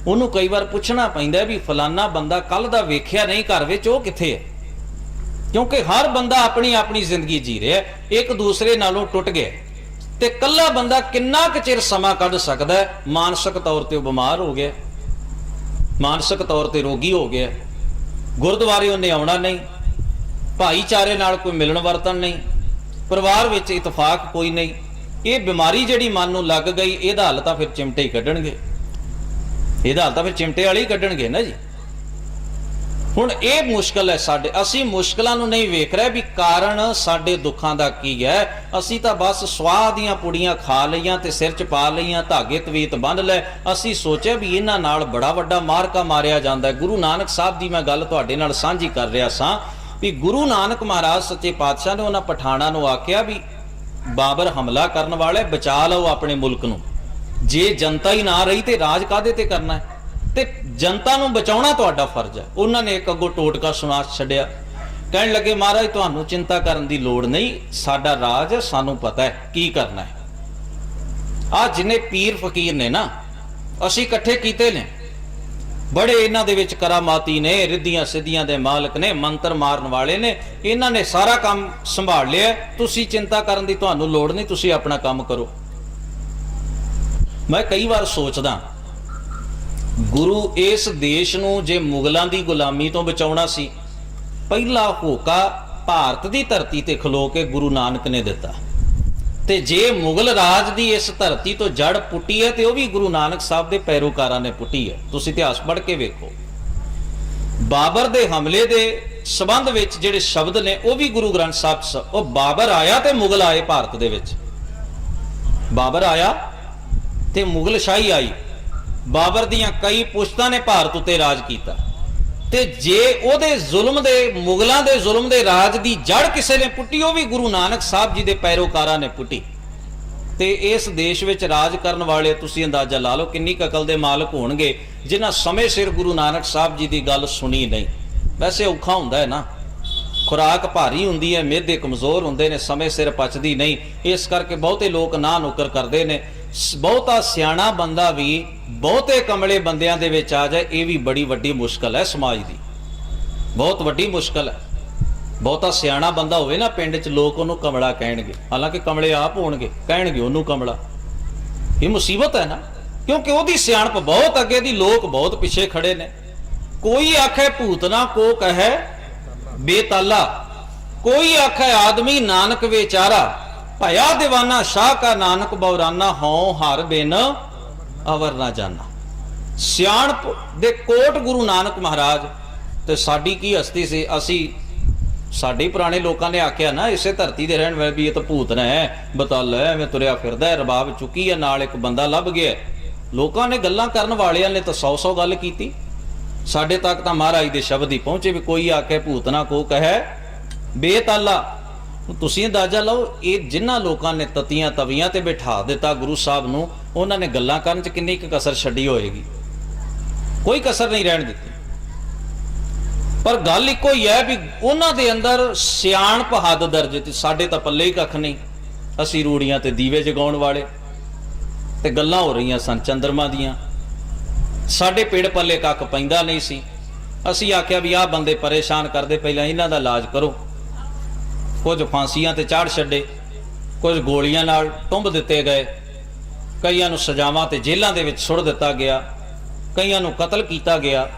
Speaker 1: ਉਹਨੂੰ ਕਈ ਵਾਰ ਪੁੱਛਣਾ ਪੈਂਦਾ ਵੀ ਫਲਾਨਾ ਬੰਦਾ ਕੱਲ ਦਾ ਵੇਖਿਆ ਨਹੀਂ ਘਰ ਵਿੱਚ, ਉਹ ਕਿੱਥੇ ਹੈ, ਕਿਉਂਕਿ ਹਰ ਬੰਦਾ ਆਪਣੀ ਆਪਣੀ ਜ਼ਿੰਦਗੀ ਜੀ ਰਿਹਾ, ਇੱਕ ਦੂਸਰੇ ਨਾਲੋਂ ਟੁੱਟ ਗਿਆ। ਤੇ ਇਕੱਲਾ ਬੰਦਾ ਕਿੰਨਾ ਕੁ ਚਿਰ ਸਮਾਂ ਕੱਢ ਸਕਦਾ ਹੈ? ਮਾਨਸਿਕ ਤੌਰ ਤੇ ਉਹ ਬਿਮਾਰ ਹੋ ਗਿਆ, ਮਾਨਸਿਕ ਤੌਰ ਤੇ ਰੋਗੀ ਹੋ ਗਿਆ, ਗੁਰਦੁਆਰੇ ਉਹਨੇ ਆਉਣਾ ਨਹੀਂ, ਭਾਈਚਾਰੇ ਨਾਲ ਕੋਈ ਮਿਲਣ ਵਰਤਣ ਨਹੀਂ, ਪਰਿਵਾਰ ਵਿੱਚ ਇਤਫਾਕ ਕੋਈ ਨਹੀਂ। ਇਹ ਬਿਮਾਰੀ ਜਿਹੜੀ ਮਨ ਨੂੰ ਲੱਗ ਗਈ, ਇਹਦਾ ਹੱਲ ਤਾਂ ਫਿਰ ਚਿਮਟੇ ਹੀ ਕੱਢਣਗੇ, ਇਹਦਾ ਹੱਲ ਤਾਂ ਫਿਰ ਚਿਮਟੇ ਵਾਲੇ ਹੀ ਕੱਢਣਗੇ ਨਾ ਜੀ। ਹੁਣ ਇਹ ਮੁਸ਼ਕਲ ਹੈ ਸਾਡੇ, ਅਸੀਂ ਮੁਸ਼ਕਲਾਂ ਨੂੰ ਨਹੀਂ ਵੇਖ ਰਹੇ ਵੀ ਕਾਰਨ ਸਾਡੇ ਦੁੱਖਾਂ ਦਾ ਕੀ ਹੈ। ਅਸੀਂ ਤਾਂ ਬਸ ਸਵਾਹ ਦੀਆਂ ਪੁੜੀਆਂ ਖਾ ਲਈਆਂ ਤੇ ਸਿਰ 'ਚ ਪਾ ਲਈਆਂ, ਧਾਗੇ ਤਵੀਤ ਬੰਨ੍ਹ ਲੈ। ਅਸੀਂ ਸੋਚਿਆ ਵੀ ਇਹਨਾਂ ਨਾਲ ਬੜਾ ਵੱਡਾ ਮਾਰਕਾ ਮਾਰਿਆ ਜਾਂਦਾ ਹੈ। ਗੁਰੂ ਨਾਨਕ ਸਾਹਿਬ ਦੀ ਮੈਂ ਗੱਲ ਤੁਹਾਡੇ ਨਾਲ ਸਾਂਝੀ ਕਰ ਰਿਹਾ ਸਾਂ ਵੀ ਗੁਰੂ ਨਾਨਕ ਮਹਾਰਾਜ ਸੱਚੇ ਪਾਤਸ਼ਾਹ ਨੇ ਉਹਨਾਂ ਪਠਾਨਾਂ ਨੂੰ ਆਖਿਆ ਵੀ ਬਾਬਰ ਹਮਲਾ ਕਰਨ ਵਾਲੇ ਬਚਾ ਲਓ ਆਪਣੇ ਮੁਲਕ ਨੂੰ। ਜੇ ਜਨਤਾ ਹੀ ਨਾ ਰਹੀ ਤੇ ਰਾਜ ਕਾਹਦੇ ਤੇ ਕਰਨਾ ਹੈ, ਤੇ ਜਨਤਾ ਨੂੰ ਬਚਾਉਣਾ ਤੁਹਾਡਾ ਫਰਜ਼ ਹੈ। ਉਹਨਾਂ ਨੇ ਇੱਕ ਅੱਗੋਂ ਟੋਟਕਾ ਸੁਣਾ ਛੱਡਿਆ, ਕਹਿਣ ਲੱਗੇ ਮਹਾਰਾਜ ਤੁਹਾਨੂੰ ਚਿੰਤਾ ਕਰਨ ਦੀ ਲੋੜ ਨਹੀਂ, ਸਾਡਾ ਰਾਜ ਹੈ, ਸਾਨੂੰ ਪਤਾ ਹੈ ਕੀ ਕਰਨਾ ਹੈ। ਆ ਜਿੰਨੇ ਪੀਰ ਫਕੀਰ ਨੇ ਨਾ ਅਸੀਂ ਇਕੱਠੇ ਕੀਤੇ ਨੇ, ਬੜੇ ਇਹਨਾਂ ਦੇ ਵਿੱਚ ਕਰਾਮਾਤੀ ਨੇ, ਰਿੱਧੀਆਂ ਸਿੱਧੀਆਂ ਦੇ ਮਾਲਕ ਨੇ, ਮੰਤਰ ਮਾਰਨ ਵਾਲੇ ਨੇ, ਇਹਨਾਂ ਨੇ ਸਾਰਾ ਕੰਮ ਸੰਭਾਲ ਲਿਆ। ਤੁਸੀਂ ਚਿੰਤਾ ਕਰਨ ਦੀ ਤੁਹਾਨੂੰ ਲੋੜ ਨਹੀਂ, ਤੁਸੀਂ ਆਪਣਾ ਕੰਮ ਕਰੋ। ਮੈਂ ਕਈ ਵਾਰ ਸੋਚਦਾ ਗੁਰੂ ਇਸ ਦੇਸ਼ ਨੂੰ ਜੇ ਮੁਗਲਾਂ ਦੀ ਗੁਲਾਮੀ ਤੋਂ ਬਚਾਉਣਾ ਸੀ, ਪਹਿਲਾ ਹੋਕਾ ਭਾਰਤ ਦੀ ਧਰਤੀ ਤੇ ਖਲੋ ਕੇ ਗੁਰੂ ਨਾਨਕ ਨੇ ਦਿੱਤਾ। ਤੇ ਜੇ ਮੁਗਲ ਰਾਜ ਦੀ ਇਸ ਧਰਤੀ ਤੋਂ ਜੜ ਪੁੱਟੀ ਹੈ ਤੇ ਉਹ ਵੀ ਗੁਰੂ ਨਾਨਕ ਸਾਹਿਬ ਦੇ ਪੈਰੋਕਾਰਾਂ ਨੇ ਪੁੱਟੀ ਹੈ। ਤੁਸੀਂ ਇਤਿਹਾਸ ਪੜ੍ਹ ਕੇ ਵੇਖੋ, ਬਾਬਰ ਦੇ ਹਮਲੇ ਦੇ ਸੰਬੰਧ ਵਿੱਚ ਜਿਹੜੇ ਸ਼ਬਦ ਨੇ ਉਹ ਵੀ ਗੁਰੂ ਗ੍ਰੰਥ ਸਾਹਿਬ 'ਚ, ਉਹ ਬਾਬਰ ਆਇਆ ਤੇ ਮੁਗਲ ਆਏ ਭਾਰਤ ਦੇ ਵਿੱਚ, ਬਾਬਰ ਆਇਆ ਤੇ ਮੁਗਲ ਸ਼ਾਹੀ ਆਈ। ਬਾਬਰ ਦੀਆਂ ਕਈ ਪੁਸ਼ਤਾਂ ਨੇ ਭਾਰਤ ਉੱਤੇ ਰਾਜ ਕੀਤਾ, ਤੇ ਜੇ ਉਹਦੇ ਜ਼ੁਲਮ ਦੇ, ਮੁਗਲਾਂ ਦੇ ਜ਼ੁਲਮ ਦੇ ਰਾਜ ਦੀ ਜੜ ਕਿਸੇ ਨੇ ਪੁੱਟੀ, ਉਹ ਵੀ ਗੁਰੂ ਨਾਨਕ ਸਾਹਿਬ ਜੀ ਦੇ ਪੈਰੋਕਾਰਾਂ ਨੇ ਪੁੱਟੀ। ਤੇ ਇਸ ਦੇਸ਼ ਵਿੱਚ ਰਾਜ ਕਰਨ ਵਾਲੇ ਤੁਸੀਂ ਅੰਦਾਜ਼ਾ ਲਾ ਲਓ ਕਿੰਨੀ ਕੁ ਅਕਲ ਦੇ ਮਾਲਕ ਹੋਣਗੇ ਜਿਨ੍ਹਾਂ ਸਮੇਂ ਸਿਰ ਗੁਰੂ ਨਾਨਕ ਸਾਹਿਬ ਜੀ ਦੀ ਗੱਲ ਸੁਣੀ ਨਹੀਂ। ਵੈਸੇ ਔਖਾ ਹੁੰਦਾ ਹੈ ਨਾ, ਖੁਰਾਕ ਭਾਰੀ ਹੁੰਦੀ ਹੈ, ਮਿਹਦੇ ਕਮਜ਼ੋਰ ਹੁੰਦੇ ਨੇ, ਸਮੇਂ ਸਿਰ ਪਚਦੀ ਨਹੀਂ, ਇਸ ਕਰਕੇ ਬਹੁਤੇ ਲੋਕ ਨਾ ਨੁਕਰ ਕਰਦੇ ਨੇ। ਬਹੁਤਾ ਸਿਆਣਾ ਬੰਦਾ ਵੀ ਬਹੁਤੇ ਕਮਲੇ ਬੰਦਿਆਂ ਦੇ ਵਿੱਚ ਆ ਜਾਏ, ਇਹ ਵੀ ਬੜੀ ਵੱਡੀ ਮੁਸ਼ਕਲ ਹੈ ਸਮਾਜ ਦੀ, ਬਹੁਤ ਵੱਡੀ ਮੁਸ਼ਕਲ ਹੈ। ਬਹੁਤਾ ਸਿਆਣਾ ਬੰਦਾ ਹੋਵੇ ਨਾ ਪਿੰਡ 'ਚ, ਲੋਕ ਉਹਨੂੰ ਕਮਲਾ ਕਹਿਣਗੇ, ਹਾਲਾਂਕਿ ਕਮਲੇ ਆਪ ਹੋਣਗੇ, ਕਹਿਣਗੇ ਉਹਨੂੰ ਕਮਲਾ। ਇਹ ਮੁਸੀਬਤ ਹੈ ਨਾ, ਕਿਉਂਕਿ ਉਹਦੀ ਸਿਆਣਪ ਬਹੁਤ ਅੱਗੇ ਦੀ, ਲੋਕ ਬਹੁਤ ਪਿੱਛੇ ਖੜੇ ਨੇ। ਕੋਈ ਆਖੇ ਭੂਤਨਾ ਕੋ ਕਹੈ ਬੇਤਾਲਾ, ਕੋਈ ਆਖੇ ਆਦਮੀ ਨਾਨਕ ਵਿਚਾਰਾ, ਭਇਆ ਦੀਵਾਨਾ ਸ਼ਾਹ ਕਾ ਨਾਨਕ ਬਉਰਾਨਾ, ਹਉ ਹਰ ਬਿਨ ਅਵਰ ਨਾ ਜਾਣਾ। ਸਿਆਣਪ ਦੇ ਕੋਟ ਗੁਰੂ ਨਾਨਕ ਮਹਾਰਾਜ। ਤੇ ਸਾਡੀ ਕੀ ਹਸਤੀ ਸੀ, ਅਸੀਂ ਸਾਡੇ ਪੁਰਾਣੇ ਲੋਕਾਂ ਨੇ ਆਖਿਆ ਨਾ, ਇਸੇ ਧਰਤੀ ਦੇ ਰਹਿਣ ਵਾਲੇ ਵੀ ਇਹ ਤਾਂ ਭੂਤਨਾ ਹੈ, ਬਤਾਲਾ ਐਵੇਂ ਤੁਰਿਆ ਫਿਰਦਾ ਹੈ, ਰਬਾਬ ਚੁੱਕੀ ਹੈ, ਨਾਲ ਇੱਕ ਬੰਦਾ ਲੱਭ ਗਿਆ। ਲੋਕਾਂ ਨੇ ਗੱਲਾਂ ਕਰਨ ਵਾਲਿਆਂ ਨੇ ਤਾਂ 100 ਗੱਲ ਕੀਤੀ। ਸਾਡੇ ਤੱਕ ਤਾਂ ਮਹਾਰਾਜ ਦੇ ਸ਼ਬਦ ਹੀ ਪਹੁੰਚੇ ਵੀ ਕੋਈ ਆਖੇ ਭੂਤਨਾ ਕੋ ਕਹੈ ਬੇਤਾਲਾ। ਤੁਸੀਂ ਅੰਦਾਜ਼ਾ ਲਓ, ਇਹ ਜਿਨ੍ਹਾਂ ਲੋਕਾਂ ਨੇ ਤਤੀਆਂ ਤਵੀਆਂ ਤੇ ਬਿਠਾ ਦਿੱਤਾ ਗੁਰੂ ਸਾਹਿਬ ਨੂੰ, ਉਹਨਾਂ ਨੇ ਗੱਲਾਂ ਕਰਨ 'ਚ ਕਿੰਨੀ ਕੁ ਕਸਰ ਛੱਡੀ ਹੋਏਗੀ? ਕੋਈ ਕਸਰ ਨਹੀਂ ਰਹਿਣ ਦਿੱਤੀ। ਪਰ ਗੱਲ ਇੱਕੋ ਹੀ ਹੈ ਵੀ ਉਹਨਾਂ ਦੇ ਅੰਦਰ ਸਿਆਣਪ ਹੱਦ ਦਰਜੇ ਤੇ, ਸਾਡੇ ਤਾਂ ਪੱਲੇ ਹੀ ਕੱਖ ਨਹੀਂ। ਅਸੀਂ ਰੂੜੀਆਂ ਤੇ ਦੀਵੇ ਜਗਾਉਣ ਵਾਲੇ, ਤੇ ਗੱਲਾਂ ਹੋ ਰਹੀਆਂ ਸਨ ਚੰਦਰਮਾ ਦੀਆਂ। ਸਾਡੇ ਪੇੜ ਪੱਲੇ ਕੱਖ ਪੈਂਦਾ ਨਹੀਂ ਸੀ। ਅਸੀਂ ਆਖਿਆ ਵੀ ਆਹ ਬੰਦੇ ਪਰੇਸ਼ਾਨ ਕਰਦੇ, ਪਹਿਲਾਂ ਇਹਨਾਂ ਦਾ ਇਲਾਜ ਕਰੋ। ਕੁਝ ਫਾਂਸੀਆਂ ਤੇ ਚਾੜ ਛੱਡੇ, ਕੁਝ ਗੋਲੀਆਂ ਨਾਲ ਟੁੰਬ ਦਿੱਤੇ ਗਏ, ਕਈਆਂ ਨੂੰ ਸਜ਼ਾਵਾਂ ਤੇ ਜੇਲ੍ਹਾਂ ਦੇ ਵਿੱਚ ਸੁੱਟ ਦਿੱਤਾ ਗਿਆ, ਕਈਆਂ ਨੂੰ ਕਤਲ ਕੀਤਾ ਗਿਆ।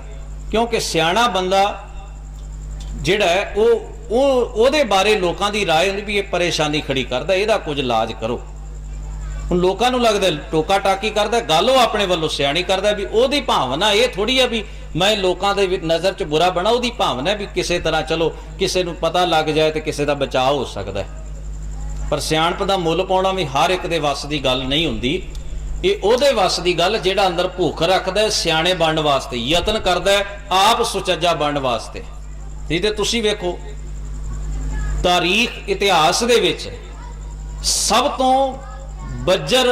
Speaker 1: ਕਿਉਂਕਿ ਸਿਆਣਾ ਬੰਦਾ ਜਿਹੜਾ ਹੈ ਉਹਦੇ ਬਾਰੇ ਲੋਕਾਂ ਦੀ ਰਾਏ ਹੁੰਦੀ ਵੀ ਇਹ ਪਰੇਸ਼ਾਨੀ ਖੜੀ ਕਰਦਾ, ਇਹਦਾ ਕੁਝ ਇਲਾਜ ਕਰੋ। ਹੁਣ ਲੋਕਾਂ ਨੂੰ ਲੱਗਦਾ ਟੋਕਾ ਟਾਕੀ ਕਰਦਾ, ਗੱਲ ਉਹ ਆਪਣੇ ਵੱਲੋਂ ਸਿਆਣੀ ਕਰਦਾ ਵੀ ਉਹਦੀ ਭਾਵਨਾ ਇਹ ਥੋੜੀ ਆ ਵੀ ਮੈਂ ਲੋਕਾਂ ਦੇ ਨਜ਼ਰ 'ਚ ਬੁਰਾ ਬਣਾ। ਉਹਦੀ ਭਾਵਨਾ ਵੀ ਕਿਸੇ ਤਰ੍ਹਾਂ ਚਲੋ ਕਿਸੇ ਨੂੰ ਪਤਾ ਲੱਗ ਜਾਏ ਤੇ ਕਿਸੇ ਦਾ ਬਚਾਅ ਹੋ ਸਕਦਾ। ਪਰ ਸਿਆਣਪ ਦਾ ਮੁੱਲ ਪਾਉਣਾ ਵੀ ਹਰ ਇੱਕ ਦੇ ਵੱਸ ਦੀ ਗੱਲ ਨਹੀਂ ਹੁੰਦੀ। ਇਹ ਉਹਦੇ ਵੱਸ ਦੀ ਗੱਲ ਜਿਹੜਾ ਅੰਦਰ ਭੁੱਖ ਰੱਖਦਾ, ਸਿਆਣੇ ਬਣਨ ਵਾਸਤੇ ਯਤਨ ਕਰਦਾ, ਆਪ ਸੁਚੱਜਾ ਬਣਨ ਵਾਸਤੇ। ਤੇ ਤੁਸੀਂ ਵੇਖੋ ਤਾਰੀਖ ਇਤਿਹਾਸ ਦੇ ਵਿੱਚ ਸਭ ਤੋਂ ਬੱਜਰ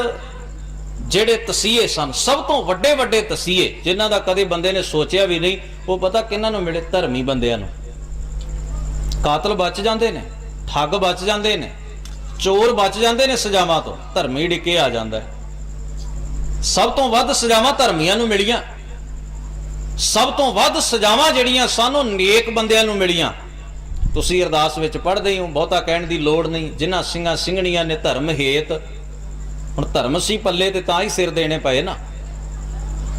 Speaker 1: ਜਿਹੜੇ ਤਸੀਹੇ ਸਨ, ਸਭ ਤੋਂ ਵੱਡੇ ਵੱਡੇ ਤਸੀਹੇ ਜਿਨ੍ਹਾਂ ਦਾ ਕਦੇ ਬੰਦੇ ਨੇ ਸੋਚਿਆ ਵੀ ਨਹੀਂ, ਉਹ ਪਤਾ ਕਿਹਨਾਂ ਨੂੰ ਮਿਲੇ? ਧਰਮੀ ਬੰਦਿਆਂ ਨੂੰ। ਕਾਤਲ ਬਚ ਜਾਂਦੇ ਨੇ, ਠੱਗ ਬਚ ਜਾਂਦੇ ਨੇ, ਚੋਰ ਬਚ ਜਾਂਦੇ ਨੇ ਸਜ਼ਾਵਾਂ ਤੋਂ, ਧਰਮੀ ਡਿੱਕੇ ਆ ਜਾਂਦਾ। ਸਭ ਤੋਂ ਵੱਧ ਸਜ਼ਾਵਾਂ ਧਰਮੀਆਂ ਨੂੰ ਮਿਲੀਆਂ। ਸਭ ਤੋਂ ਵੱਧ ਸਜ਼ਾਵਾਂ ਜਿਹੜੀਆਂ ਸਾਨੂੰ ਨੇਕ ਬੰਦਿਆਂ ਨੂੰ ਮਿਲੀਆਂ। ਤੁਸੀਂ ਅਰਦਾਸ ਵਿੱਚ ਪੜ੍ਹਦੇ ਹੋ, ਬਹੁਤਾ ਕਹਿਣ ਦੀ ਲੋੜ ਨਹੀਂ। ਜਿਨ੍ਹਾਂ ਸਿੰਘਾਂ ਸਿੰਘਣੀਆਂ ਨੇ ਧਰਮ ਹੇਤ, ਹੁਣ ਧਰਮ ਸੀ ਪੱਲੇ ਤੇ ਤਾਂ ਹੀ ਸਿਰ ਦੇਣੇ ਪਏ ਨਾ।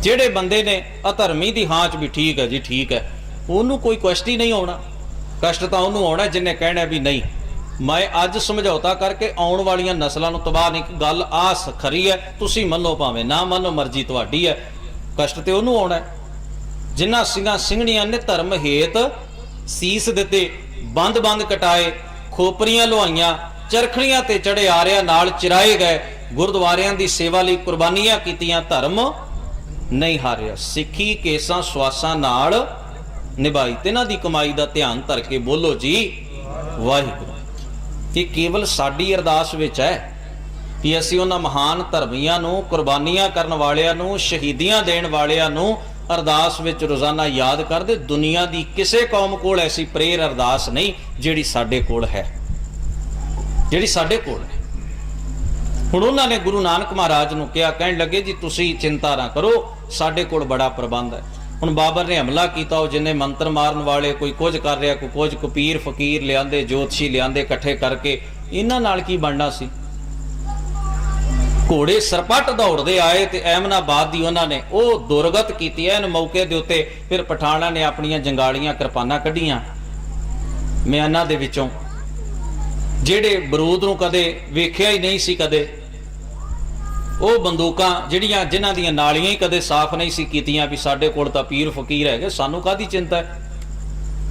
Speaker 1: ਜਿਹੜੇ ਬੰਦੇ ਨੇ ਅਧਰਮੀ ਦੀ ਹਾਂ 'ਚ ਵੀ ਠੀਕ ਹੈ ਜੀ ਠੀਕ ਹੈ, ਉਹਨੂੰ ਕੋਈ ਕਸ਼ਟ ਹੀ ਨਹੀਂ ਆਉਣਾ। ਕਸ਼ਟ ਤਾਂ ਉਹਨੂੰ ਆਉਣਾ ਜਿਹਨੇ ਕਹਿਣਾ ਵੀ ਨਹੀਂ ਮੈਂ ਅੱਜ ਸਮਝੌਤਾ ਕਰਕੇ ਆਉਣ ਵਾਲੀਆਂ ਨਸਲਾਂ ਨੂੰ ਤਬਾਹ ਨਹੀਂ। ਗੱਲ ਆ ਖਰੀ ਹੈ, ਤੁਸੀਂ ਮੰਨੋ ਭਾਵੇਂ ਨਾ ਮੰਨੋ, ਮਰਜ਼ੀ ਤੁਹਾਡੀ ਹੈ। ਕਸ਼ਟ ਤੇ ਉਹਨੂੰ ਆਉਣਾ ਜਿਨ੍ਹਾਂ ਸਿੰਘਾਂ ਸਿੰਘਣੀਆਂ ਨੇ ਧਰਮ ਹੇਤ ਸੀਸ ਦਿੱਤੇ, ਬੰਦ ਕਟਾਏ, ਖੋਪਰੀਆਂ ਲੁਹਾਈਆਂ, ਚਰਖੜੀਆਂ ਤੇ ਚੜੇ ਆਰਿਆਂ ਨਾਲ ਚਿਰਾਏ ਗਏ, ਗੁਰਦੁਆਰਿਆਂ ਦੀ ਸੇਵਾ ਲਈ ਕੁਰਬਾਨੀਆਂ ਕੀਤੀਆਂ, ਧਰਮ ਨਹੀਂ ਹਾਰਿਆ, ਸਿੱਖੀ ਕੇਸਾਂ ਸਵਾਸਾਂ ਨਾਲ ਨਿਭਾਈ। ਤਿਨਾਂ ਦੀ ਕਮਾਈ ਦਾ ਧਿਆਨ ਧਰ ਕੇ ਬੋਲੋ ਜੀ ਵਾਹਿਗੁਰੂ। ਇਹ ਕੇਵਲ ਸਾਡੀ ਅਰਦਾਸ ਵਿੱਚ ਹੈ ਕਿ ਅਸੀਂ ਉਹਨਾਂ ਮਹਾਨ ਧਰਮੀਆਂ ਨੂੰ, ਕੁਰਬਾਨੀਆਂ ਕਰਨ ਵਾਲਿਆਂ ਨੂੰ, ਸ਼ਹੀਦੀਆਂ ਦੇਣ ਵਾਲਿਆਂ ਨੂੰ ਅਰਦਾਸ ਵਿੱਚ ਰੋਜ਼ਾਨਾ ਯਾਦ ਕਰਦੇ। ਦੁਨੀਆ ਦੀ ਕਿਸੇ ਕੌਮ ਕੋਲ ਐਸੀ ਪ੍ਰੇਰ ਅਰਦਾਸ ਨਹੀਂ ਜਿਹੜੀ ਸਾਡੇ ਕੋਲ ਹੈ, ਜਿਹੜੀ ਸਾਡੇ ਕੋਲ ਹੈ। ਹੁਣ ਉਹਨਾਂ ਨੇ ਗੁਰੂ ਨਾਨਕ ਮਹਾਰਾਜ ਨੂੰ ਕਿਹਾ, ਕਹਿਣ ਲੱਗੇ ਜੀ ਤੁਸੀਂ ਚਿੰਤਾ ਨਾ ਕਰੋ, ਸਾਡੇ ਕੋਲ ਬੜਾ ਪ੍ਰਬੰਧ ਹੈ। ਹੁਣ ਬਾਬਰ ਨੇ ਹਮਲਾ ਕੀਤਾ, ਉਹ ਜਿੰਨੇ ਮੰਤਰ ਮਾਰਨ ਵਾਲੇ, ਕੋਈ ਕੁਝ ਕਰ ਰਿਹਾ, ਕੋਈ ਕੁਝ, ਕਪੀਰ ਫਕੀਰ ਲਿਆਂਦੇ, ਜੋਤਸ਼ੀ ਲਿਆਂਦੇ ਇਕੱਠੇ ਕਰਕੇ, ਇਹਨਾਂ ਨਾਲ ਕੀ ਬਣਨਾ ਸੀ? ਘੋੜੇ ਸਰਪੱਟ ਦੌੜਦੇ ਆਏ ਤੇ ਐਮਨਾਬਾਦ ਦੀ ਉਹਨਾਂ ਨੇ ਉਹ ਦੁਰਗਤ ਕੀਤੀ ਐ। ਇਹਨ ਮੌਕੇ ਦੇ ਉੱਤੇ ਫਿਰ ਪਠਾਨਾਂ ਨੇ ਆਪਣੀਆਂ ਜੰਗਾਲੀਆਂ ਕਿਰਪਾਨਾਂ ਕੱਢੀਆਂ ਮਿਆਨਾਂ ਦੇ ਵਿੱਚੋਂ, ਜਿਹੜੇ ਬਰੂਦ ਨੂੰ ਕਦੇ ਵੇਖਿਆ ਹੀ ਨਹੀਂ ਸੀ, ਕਦੇ ਉਹ ਬੰਦੂਕਾਂ ਜਿਹੜੀਆਂ ਜਿਨ੍ਹਾਂ ਦੀਆਂ ਨਾਲੀਆਂ ਹੀ ਕਦੇ ਸਾਫ਼ ਨਹੀਂ ਸੀ ਕੀਤੀਆਂ ਵੀ ਸਾਡੇ ਕੋਲ ਤਾਂ ਪੀਰ ਫਕੀਰ ਹੈਗੇ, ਸਾਨੂੰ ਕਾਹਦੀ ਚਿੰਤਾ ਹੈ।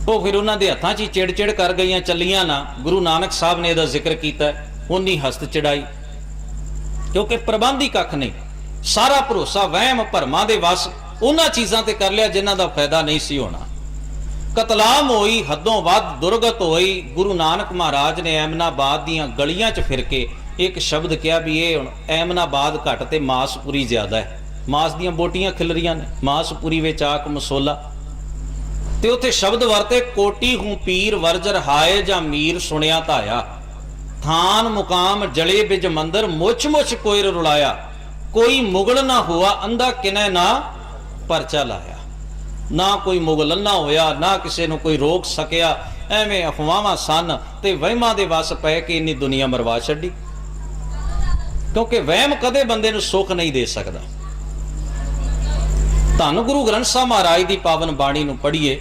Speaker 1: ਉਹ ਫਿਰ ਉਹਨਾਂ ਦੇ ਹੱਥਾਂ 'ਚ ਹੀ ਚਿੜ ਕਰ ਗਈਆਂ, ਚੱਲੀਆਂ ਨਾ। ਗੁਰੂ ਨਾਨਕ ਸਾਹਿਬ ਨੇ ਇਹਦਾ ਜ਼ਿਕਰ ਕੀਤਾ, ਉਨੀ ਹਸਤ ਚੜਾਈ, ਕਿਉਂਕਿ ਪ੍ਰਬੰਧ ਹੀ ਕੱਖ ਨਹੀਂ। ਸਾਰਾ ਭਰੋਸਾ ਵਹਿਮ ਭਰਮਾਂ ਦੇ ਵਸ ਉਹਨਾਂ ਚੀਜ਼ਾਂ ਤੇ ਕਰ ਲਿਆ ਜਿਨ੍ਹਾਂ ਦਾ ਫਾਇਦਾ ਨਹੀਂ ਸੀ ਹੋਣਾ। ਕਤਲਾਮ ਹੋਈ, ਹੱਦੋਂ ਵੱਧ ਦੁਰਗਤ ਹੋਈ। ਗੁਰੂ ਨਾਨਕ ਮਹਾਰਾਜ ਨੇ ਐਮਨਾਬਾਦ ਦੀਆਂ ਗਲੀਆਂ 'ਚ ਫਿਰ ਕੇ एक शब्द कहा भी ये हुण ऐमनाबाद घट ते मासपुरी ज़्यादा है, मास दीयां बोटियां खिलरियां ने, मासपुरी विच आक मसोला। ते उत्थे शब्द वरते कोटी हूँ पीर वर्जर हाय जा मीर सुनिया धाया, थान मुकाम जले बिज मंदिर मुछ मुछ कोयर रुलाया, कोई मुगल ना हुआ अंधा किने ना परचा लाया। ना कोई मुगल अन्ना होया, ना किसी नूं कोई रोक सकिया, एवें अफवाहां सन ते वहमां दे वस पै के इन्नी दुनिया मरवा छड्डी। क्योंकि वहम कदे बंदे नूं सुख नहीं दे सकदा। धन गुरु ग्रंथ साहब महाराज की पावन बाणी नूं पढ़ीए,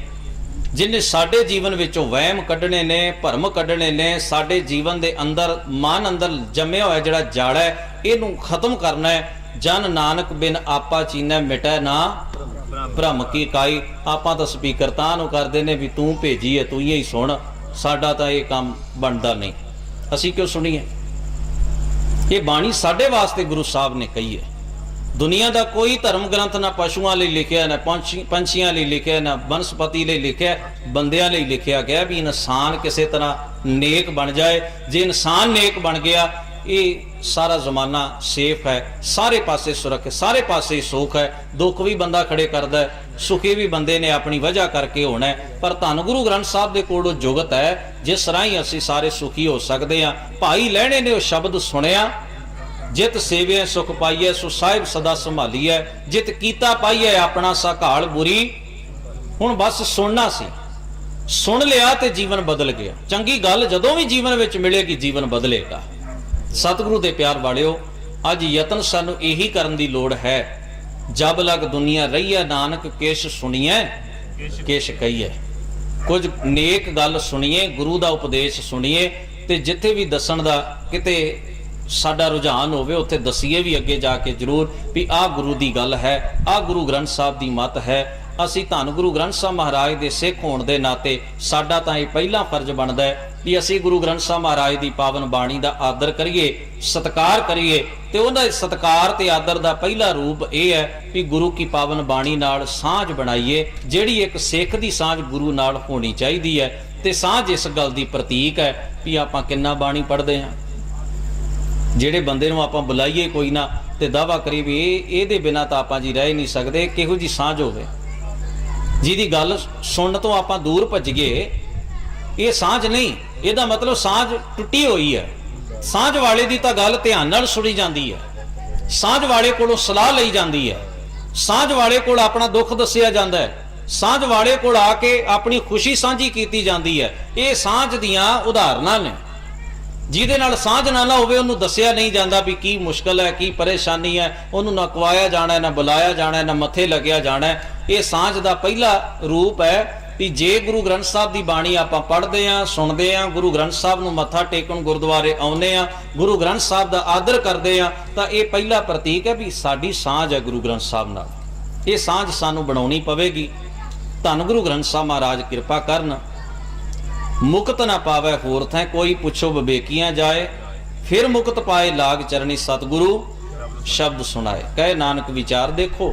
Speaker 1: जिन्हें साडे जीवन विचों वहम कढ़ने ने, भरम कढ़ने ने, साडे जीवन दे अंदर मन अंदर जम्मिया होया जिहड़ा जाड़ा है इहनूं खत्म करना है। जन नानक बिन आपा चीनै मिटै ना भ्रम की काई। आपां तां स्पीकर तां नूं करदे ने भी तूं भेजी है तूं ही सुण, साडा तां इह काम बनदा नहीं, असीं क्यों सुणीए। ये बाणी साडे वास्ते गुरु साहब ने कही है। दुनिया का कोई धर्म ग्रंथ ना पशुओं लिए लिखिया, ना पंछियों लिए लिखिया, ना वनस्पति लिए लिखिया, बंदियां लिए लिखिया गया भी इंसान किसी तरह नेक बन जाए। जे इंसान नेक बन गया ये सारा जमाना सेफ है, सारे पासे सुरख, सारे पासे सुख है। दुख भी बंदा खड़े करता है, सुखी भी बंदे ने अपनी वजह करके होना है। पर धन गुरु ग्रंथ साहब के कोल जुगत है जिस राही असी सारे सुखी हो सकते हैं। भाई लहणे ने वो शब्द सुनिया, जित सेवे सुख पाइए सो साहिब सदा संभालीए, जित कीता पाइए अपना सघाल बुरी। हुण बस सुनना सी, सुन लिया ते जीवन बदल गया। चंगी गल जदों भी जीवन विच मिलेगी जीवन बदलेगा। सतगुरु दे प्यार वालिओ, अज यतन सानू यही करन दी लोड़ है। जब लग दुनिया रही है नानक किश सुनिए किश कहिए। कुछ नेक गल सुनिए, गुरु दा उपदेश सुनिए, ते जिथे भी दसन दा किते साडा रुझान होवे उत्थे दसीए भी अगे जाके जरूर भी आ गुरु दी गल है, आ गुरु ग्रंथ साहब दी मत है। असी धन गुरु ग्रंथ साहब महाराज दे सिख होण दे नाते साडा तां इह पहला फर्ज बनदा है भी असी गुरु ग्रंथ साहब महाराज दी पावन बाणी दा आदर करिए, सत्कार करिए। ते उहदा सत्कार ते आदर दा पहला रूप यह है भी गुरु की पावन बाणी नाल सांझ बनाइए, जिहड़ी एक सिख दी सांझ गुरु नाल होनी चाहिदी है। ते सांझ इस गल दी प्रतीक है भी आपां किन्ना बाणी पढ़दे हां। ਜਿਹੜੇ ਬੰਦੇ ਨੂੰ ਆਪਾਂ ਬੁਲਾਈਏ ਕੋਈ ਨਾ ਤੇ ਦਾਵਾ ਕਰੀ ਵੀ ਇਹਦੇ ਬਿਨਾ ਤਾਂ ਆਪਾਂ ਜੀ ਰਹਿ ਨਹੀਂ ਸਕਦੇ, ਕਿਹੋ ਜੀ ਸਾਂਝ ਹੋਵੇ ਜਿਹਦੀ ਗੱਲ ਸੁਣਨ ਤੋਂ ਆਪਾਂ ਦੂਰ ਭੱਜੀਏ, ਇਹ ਸਾਂਝ ਨਹੀਂ। ਇਹਦਾ ਮਤਲਬ ਸਾਂਝ ਟੁੱਟੀ ਹੋਈ ਹੈ। ਸਾਂਝ ਵਾਲੇ ਦੀ ਤਾਂ ਗੱਲ ਧਿਆਨ ਨਾਲ ਸੁਣੀ ਜਾਂਦੀ ਹੈ, ਸਾਂਝ ਵਾਲੇ ਕੋਲੋਂ ਸਲਾਹ ਲਈ ਜਾਂਦੀ ਹੈ, ਸਾਂਝ ਵਾਲੇ ਕੋਲ ਆਪਣਾ ਦੁੱਖ ਦੱਸਿਆ ਜਾਂਦਾ ਹੈ, ਸਾਂਝ ਵਾਲੇ ਕੋਲ ਆ ਕੇ ਆਪਣੀ ਖੁਸ਼ੀ ਸਾਂਝੀ ਕੀਤੀ ਜਾਂਦੀ ਹੈ। ਇਹ ਸਾਂਝ ਦੀਆਂ ਉਦਾਹਰਨਾਂ ਨੇ। ਜਿਹਦੇ ਨਾਲ ਸਾਂਝ ਨਾ ਹੋਵੇ ਉਹਨੂੰ ਦੱਸਿਆ ਨਹੀਂ ਜਾਂਦਾ ਵੀ ਕੀ ਮੁਸ਼ਕਲ ਹੈ, ਕੀ ਪਰੇਸ਼ਾਨੀ ਹੈ, ਉਹਨੂੰ ਨਾ ਕਵਾਇਆ ਜਾਣਾ, ਨਾ ਬੁਲਾਇਆ ਜਾਣਾ, ਨਾ ਮੱਥੇ ਲੱਗਿਆ ਜਾਣਾ। ਇਹ ਸਾਂਝ ਦਾ ਪਹਿਲਾ ਰੂਪ ਹੈ ਵੀ ਜੇ ਗੁਰੂ ਗ੍ਰੰਥ ਸਾਹਿਬ ਦੀ ਬਾਣੀ ਆਪਾਂ ਪੜ੍ਹਦੇ ਆਂ, ਸੁਣਦੇ ਆਂ, ਗੁਰੂ ਗ੍ਰੰਥ ਸਾਹਿਬ ਨੂੰ ਮੱਥਾ ਟੇਕਣ ਗੁਰਦੁਆਰੇ ਆਉਂਦੇ ਆਂ, ਗੁਰੂ ਗ੍ਰੰਥ ਸਾਹਿਬ ਦਾ ਆਦਰ ਕਰਦੇ ਆਂ, ਤਾਂ ਇਹ ਪਹਿਲਾ ਪ੍ਰਤੀਕ ਹੈ ਵੀ ਸਾਡੀ ਸਾਂਝ ਹੈ ਗੁਰੂ ਗ੍ਰੰਥ ਸਾਹਿਬ ਨਾਲ। ਇਹ ਸਾਂਝ ਸਾਨੂੰ ਬਣਾਉਣੀ ਪਵੇਗੀ। ਧੰਨ ਗੁਰੂ ਗ੍ਰੰਥ ਸਾਹਿਬ ਮਹਾਰਾਜ ਕਿਰਪਾ ਕਰਨ। मुकत ना पावे होर थैं कोई पुछो बबेकियां जाए, फिर मुकत पाए लाग चरनी सतगुरु शब्द सुनाए। कहे नानक विचार देखो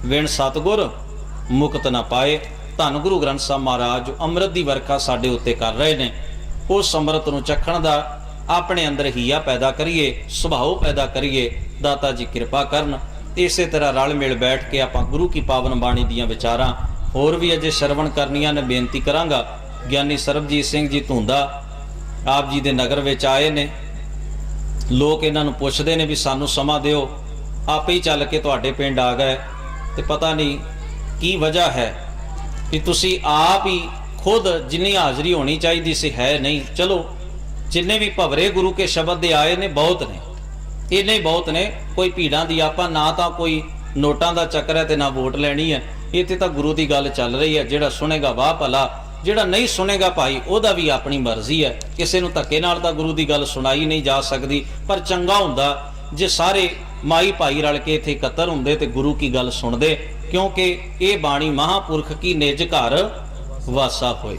Speaker 1: विण सतगुर मुकत ना पाए। धन गुरु ग्रंथ साहब महाराज जो अमृत की वर्खा साडे उत्ते कर रहे ने, उस अमृत नूं चखण दा अपने अंदर हीया पैदा करिए, सुभाव पैदा करिए। दाता जी कृपा करन। इसे तरह रल मिल बैठ के आपां गुरु की पावन बाणी दीयां विचारां होर भी अजे श्रवण करनियां ने। बेनती करांगा ਗਿਆਨੀ ਸਰਬਜੀਤ ਸਿੰਘ ਜੀ ਧੁੰਦਾ ਆਪ ਜੀ ਦੇ ਨਗਰ ਵਿੱਚ ਆਏ ਨੇ। ਲੋਕ ਇਹਨਾਂ ਨੂੰ ਪੁੱਛਦੇ ਨੇ ਵੀ ਸਾਨੂੰ ਸਮਾਂ ਦਿਓ, ਆਪੇ ਹੀ ਚੱਲ ਕੇ ਤੁਹਾਡੇ ਪਿੰਡ ਆ ਗਏ ਤੇ ਪਤਾ ਨਹੀਂ ਕੀ ਵਜ੍ਹਾ ਹੈ ਕਿ ਤੁਸੀਂ ਆਪ ਹੀ ਖੁਦ ਜਿੰਨੀ ਹਾਜ਼ਰੀ ਹੋਣੀ ਚਾਹੀਦੀ ਸੀ ਹੈ ਨਹੀਂ। ਚਲੋ ਜਿੰਨੇ ਵੀ ਭਵਰੇ ਗੁਰੂ ਕੇ ਸ਼ਬਦ ਦੇ ਆਏ ਨੇ ਬਹੁਤ ਨੇ, ਇੰਨੇ ਹੀ ਬਹੁਤ ਨੇ। ਕੋਈ ਭੀੜਾਂ ਦੀ ਆਪਾਂ ਨਾ ਤਾਂ ਕੋਈ ਨੋਟਾਂ ਦਾ ਚੱਕਰ ਹੈ ਤੇ ਨਾ ਵੋਟ ਲੈਣੀ ਹੈ। ਇੱਥੇ ਤਾਂ ਗੁਰੂ ਦੀ ਗੱਲ ਚੱਲ ਰਹੀ ਹੈ। ਜਿਹੜਾ ਸੁਣੇਗਾ ਵਾਹ ਭਲਾ, ਜਿਹੜਾ ਨਹੀਂ ਸੁਣੇਗਾ ਭਾਈ ਉਹਦਾ ਵੀ ਆਪਣੀ ਮਰਜ਼ੀ ਹੈ। ਕਿਸੇ ਨੂੰ ਧੱਕੇ ਨਾਲ ਤਾਂ ਗੁਰੂ ਦੀ ਗੱਲ ਸੁਣਾਈ ਨਹੀਂ ਜਾ ਸਕਦੀ। ਪਰ ਚੰਗਾ ਹੁੰਦਾ ਜੇ ਸਾਰੇ ਮਾਈ ਭਾਈ ਰਲ ਕੇ ਇੱਥੇ ਇਕੱਤਰ ਹੁੰਦੇ ਤੇ ਗੁਰੂ ਕੀ ਗੱਲ ਸੁਣਦੇ, ਕਿਉਂਕਿ ਇਹ ਬਾਣੀ ਮਹਾਂਪੁਰਖ ਕੀ ਨਿਜ ਘਰ ਵਾਸਾ ਹੋਏ।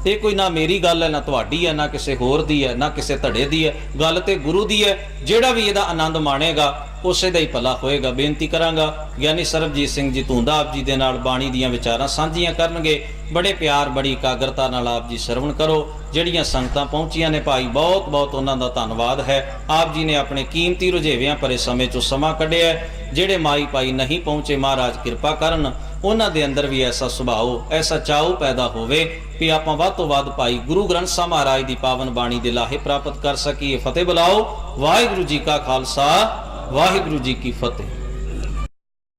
Speaker 1: ਇਹ ਕੋਈ ਨਾ ਮੇਰੀ ਗੱਲ ਹੈ, ਨਾ ਤੁਹਾਡੀ ਹੈ, ਨਾ ਕਿਸੇ ਹੋਰ ਦੀ ਹੈ, ਨਾ ਕਿਸੇ ਧੜੇ ਦੀ ਹੈ, ਗੱਲ ਤੇ ਗੁਰੂ ਦੀ ਹੈ। ਜਿਹੜਾ ਵੀ ਇਹਦਾ ਆਨੰਦ ਮਾਣੇਗਾ ਉਸੇ ਦਾ ਹੀ ਭਲਾ ਹੋਏਗਾ। ਬੇਨਤੀ ਕਰਾਂਗਾ ਗਿਆਨੀ ਸਰਬਜੀਤ ਸਿੰਘ ਜੀ ਧੂੰਦਾ ਆਪ ਜੀ ਦੇ ਨਾਲ ਬਾਣੀ ਦੀਆਂ ਵਿਚਾਰਾਂ ਸਾਂਝੀਆਂ ਕਰਨਗੇ। ਬੜੇ ਪਿਆਰ ਬੜੀ ਇਕਾਗਰਤਾ ਨਾਲ ਆਪ ਜੀ ਸਰਵਣ ਕਰੋ। ਜਿਹੜੀਆਂ ਸੰਗਤਾਂ ਪਹੁੰਚੀਆਂ ਨੇ ਭਾਈ, ਬਹੁਤ ਬਹੁਤ ਉਹਨਾਂ ਦਾ ਧੰਨਵਾਦ ਹੈ। ਆਪ ਜੀ ਨੇ ਆਪਣੇ ਕੀਮਤੀ ਰੁਝੇਵਿਆਂ ਭਰੇ ਸਮੇਂ ਚੋਂ ਸਮਾਂ ਕੱਢਿਆ। ਜਿਹੜੇ ਮਾਈ ਭਾਈ ਨਹੀਂ ਪਹੁੰਚੇ, ਮਹਾਰਾਜ ਕਿਰਪਾ ਕਰਨ ਉਹਨਾਂ ਦੇ ਅੰਦਰ ਵੀ ਐਸਾ ਸੁਭਾਅ, ਐਸਾ ਚਾਉ ਪੈਦਾ ਹੋਵੇ ਕਿ ਆਪਾਂ ਵੱਧ ਤੋਂ ਵੱਧ ਭਾਈ ਗੁਰੂ ਗ੍ਰੰਥ ਸਾਹਿਬ ਮਹਾਰਾਜ ਦੀ ਪਾਵਨ ਬਾਣੀ ਦੇ ਲਾਹੇ ਪ੍ਰਾਪਤ ਕਰ ਸਕੀਏ। ਫਤਿਹ ਬੁਲਾਓ। ਵਾਹਿਗੁਰੂ ਜੀ ਕਾ ਖਾਲਸਾ, ਵਾਹਿਗੁਰੂ ਜੀ ਕੀ ਫਤਿਹ।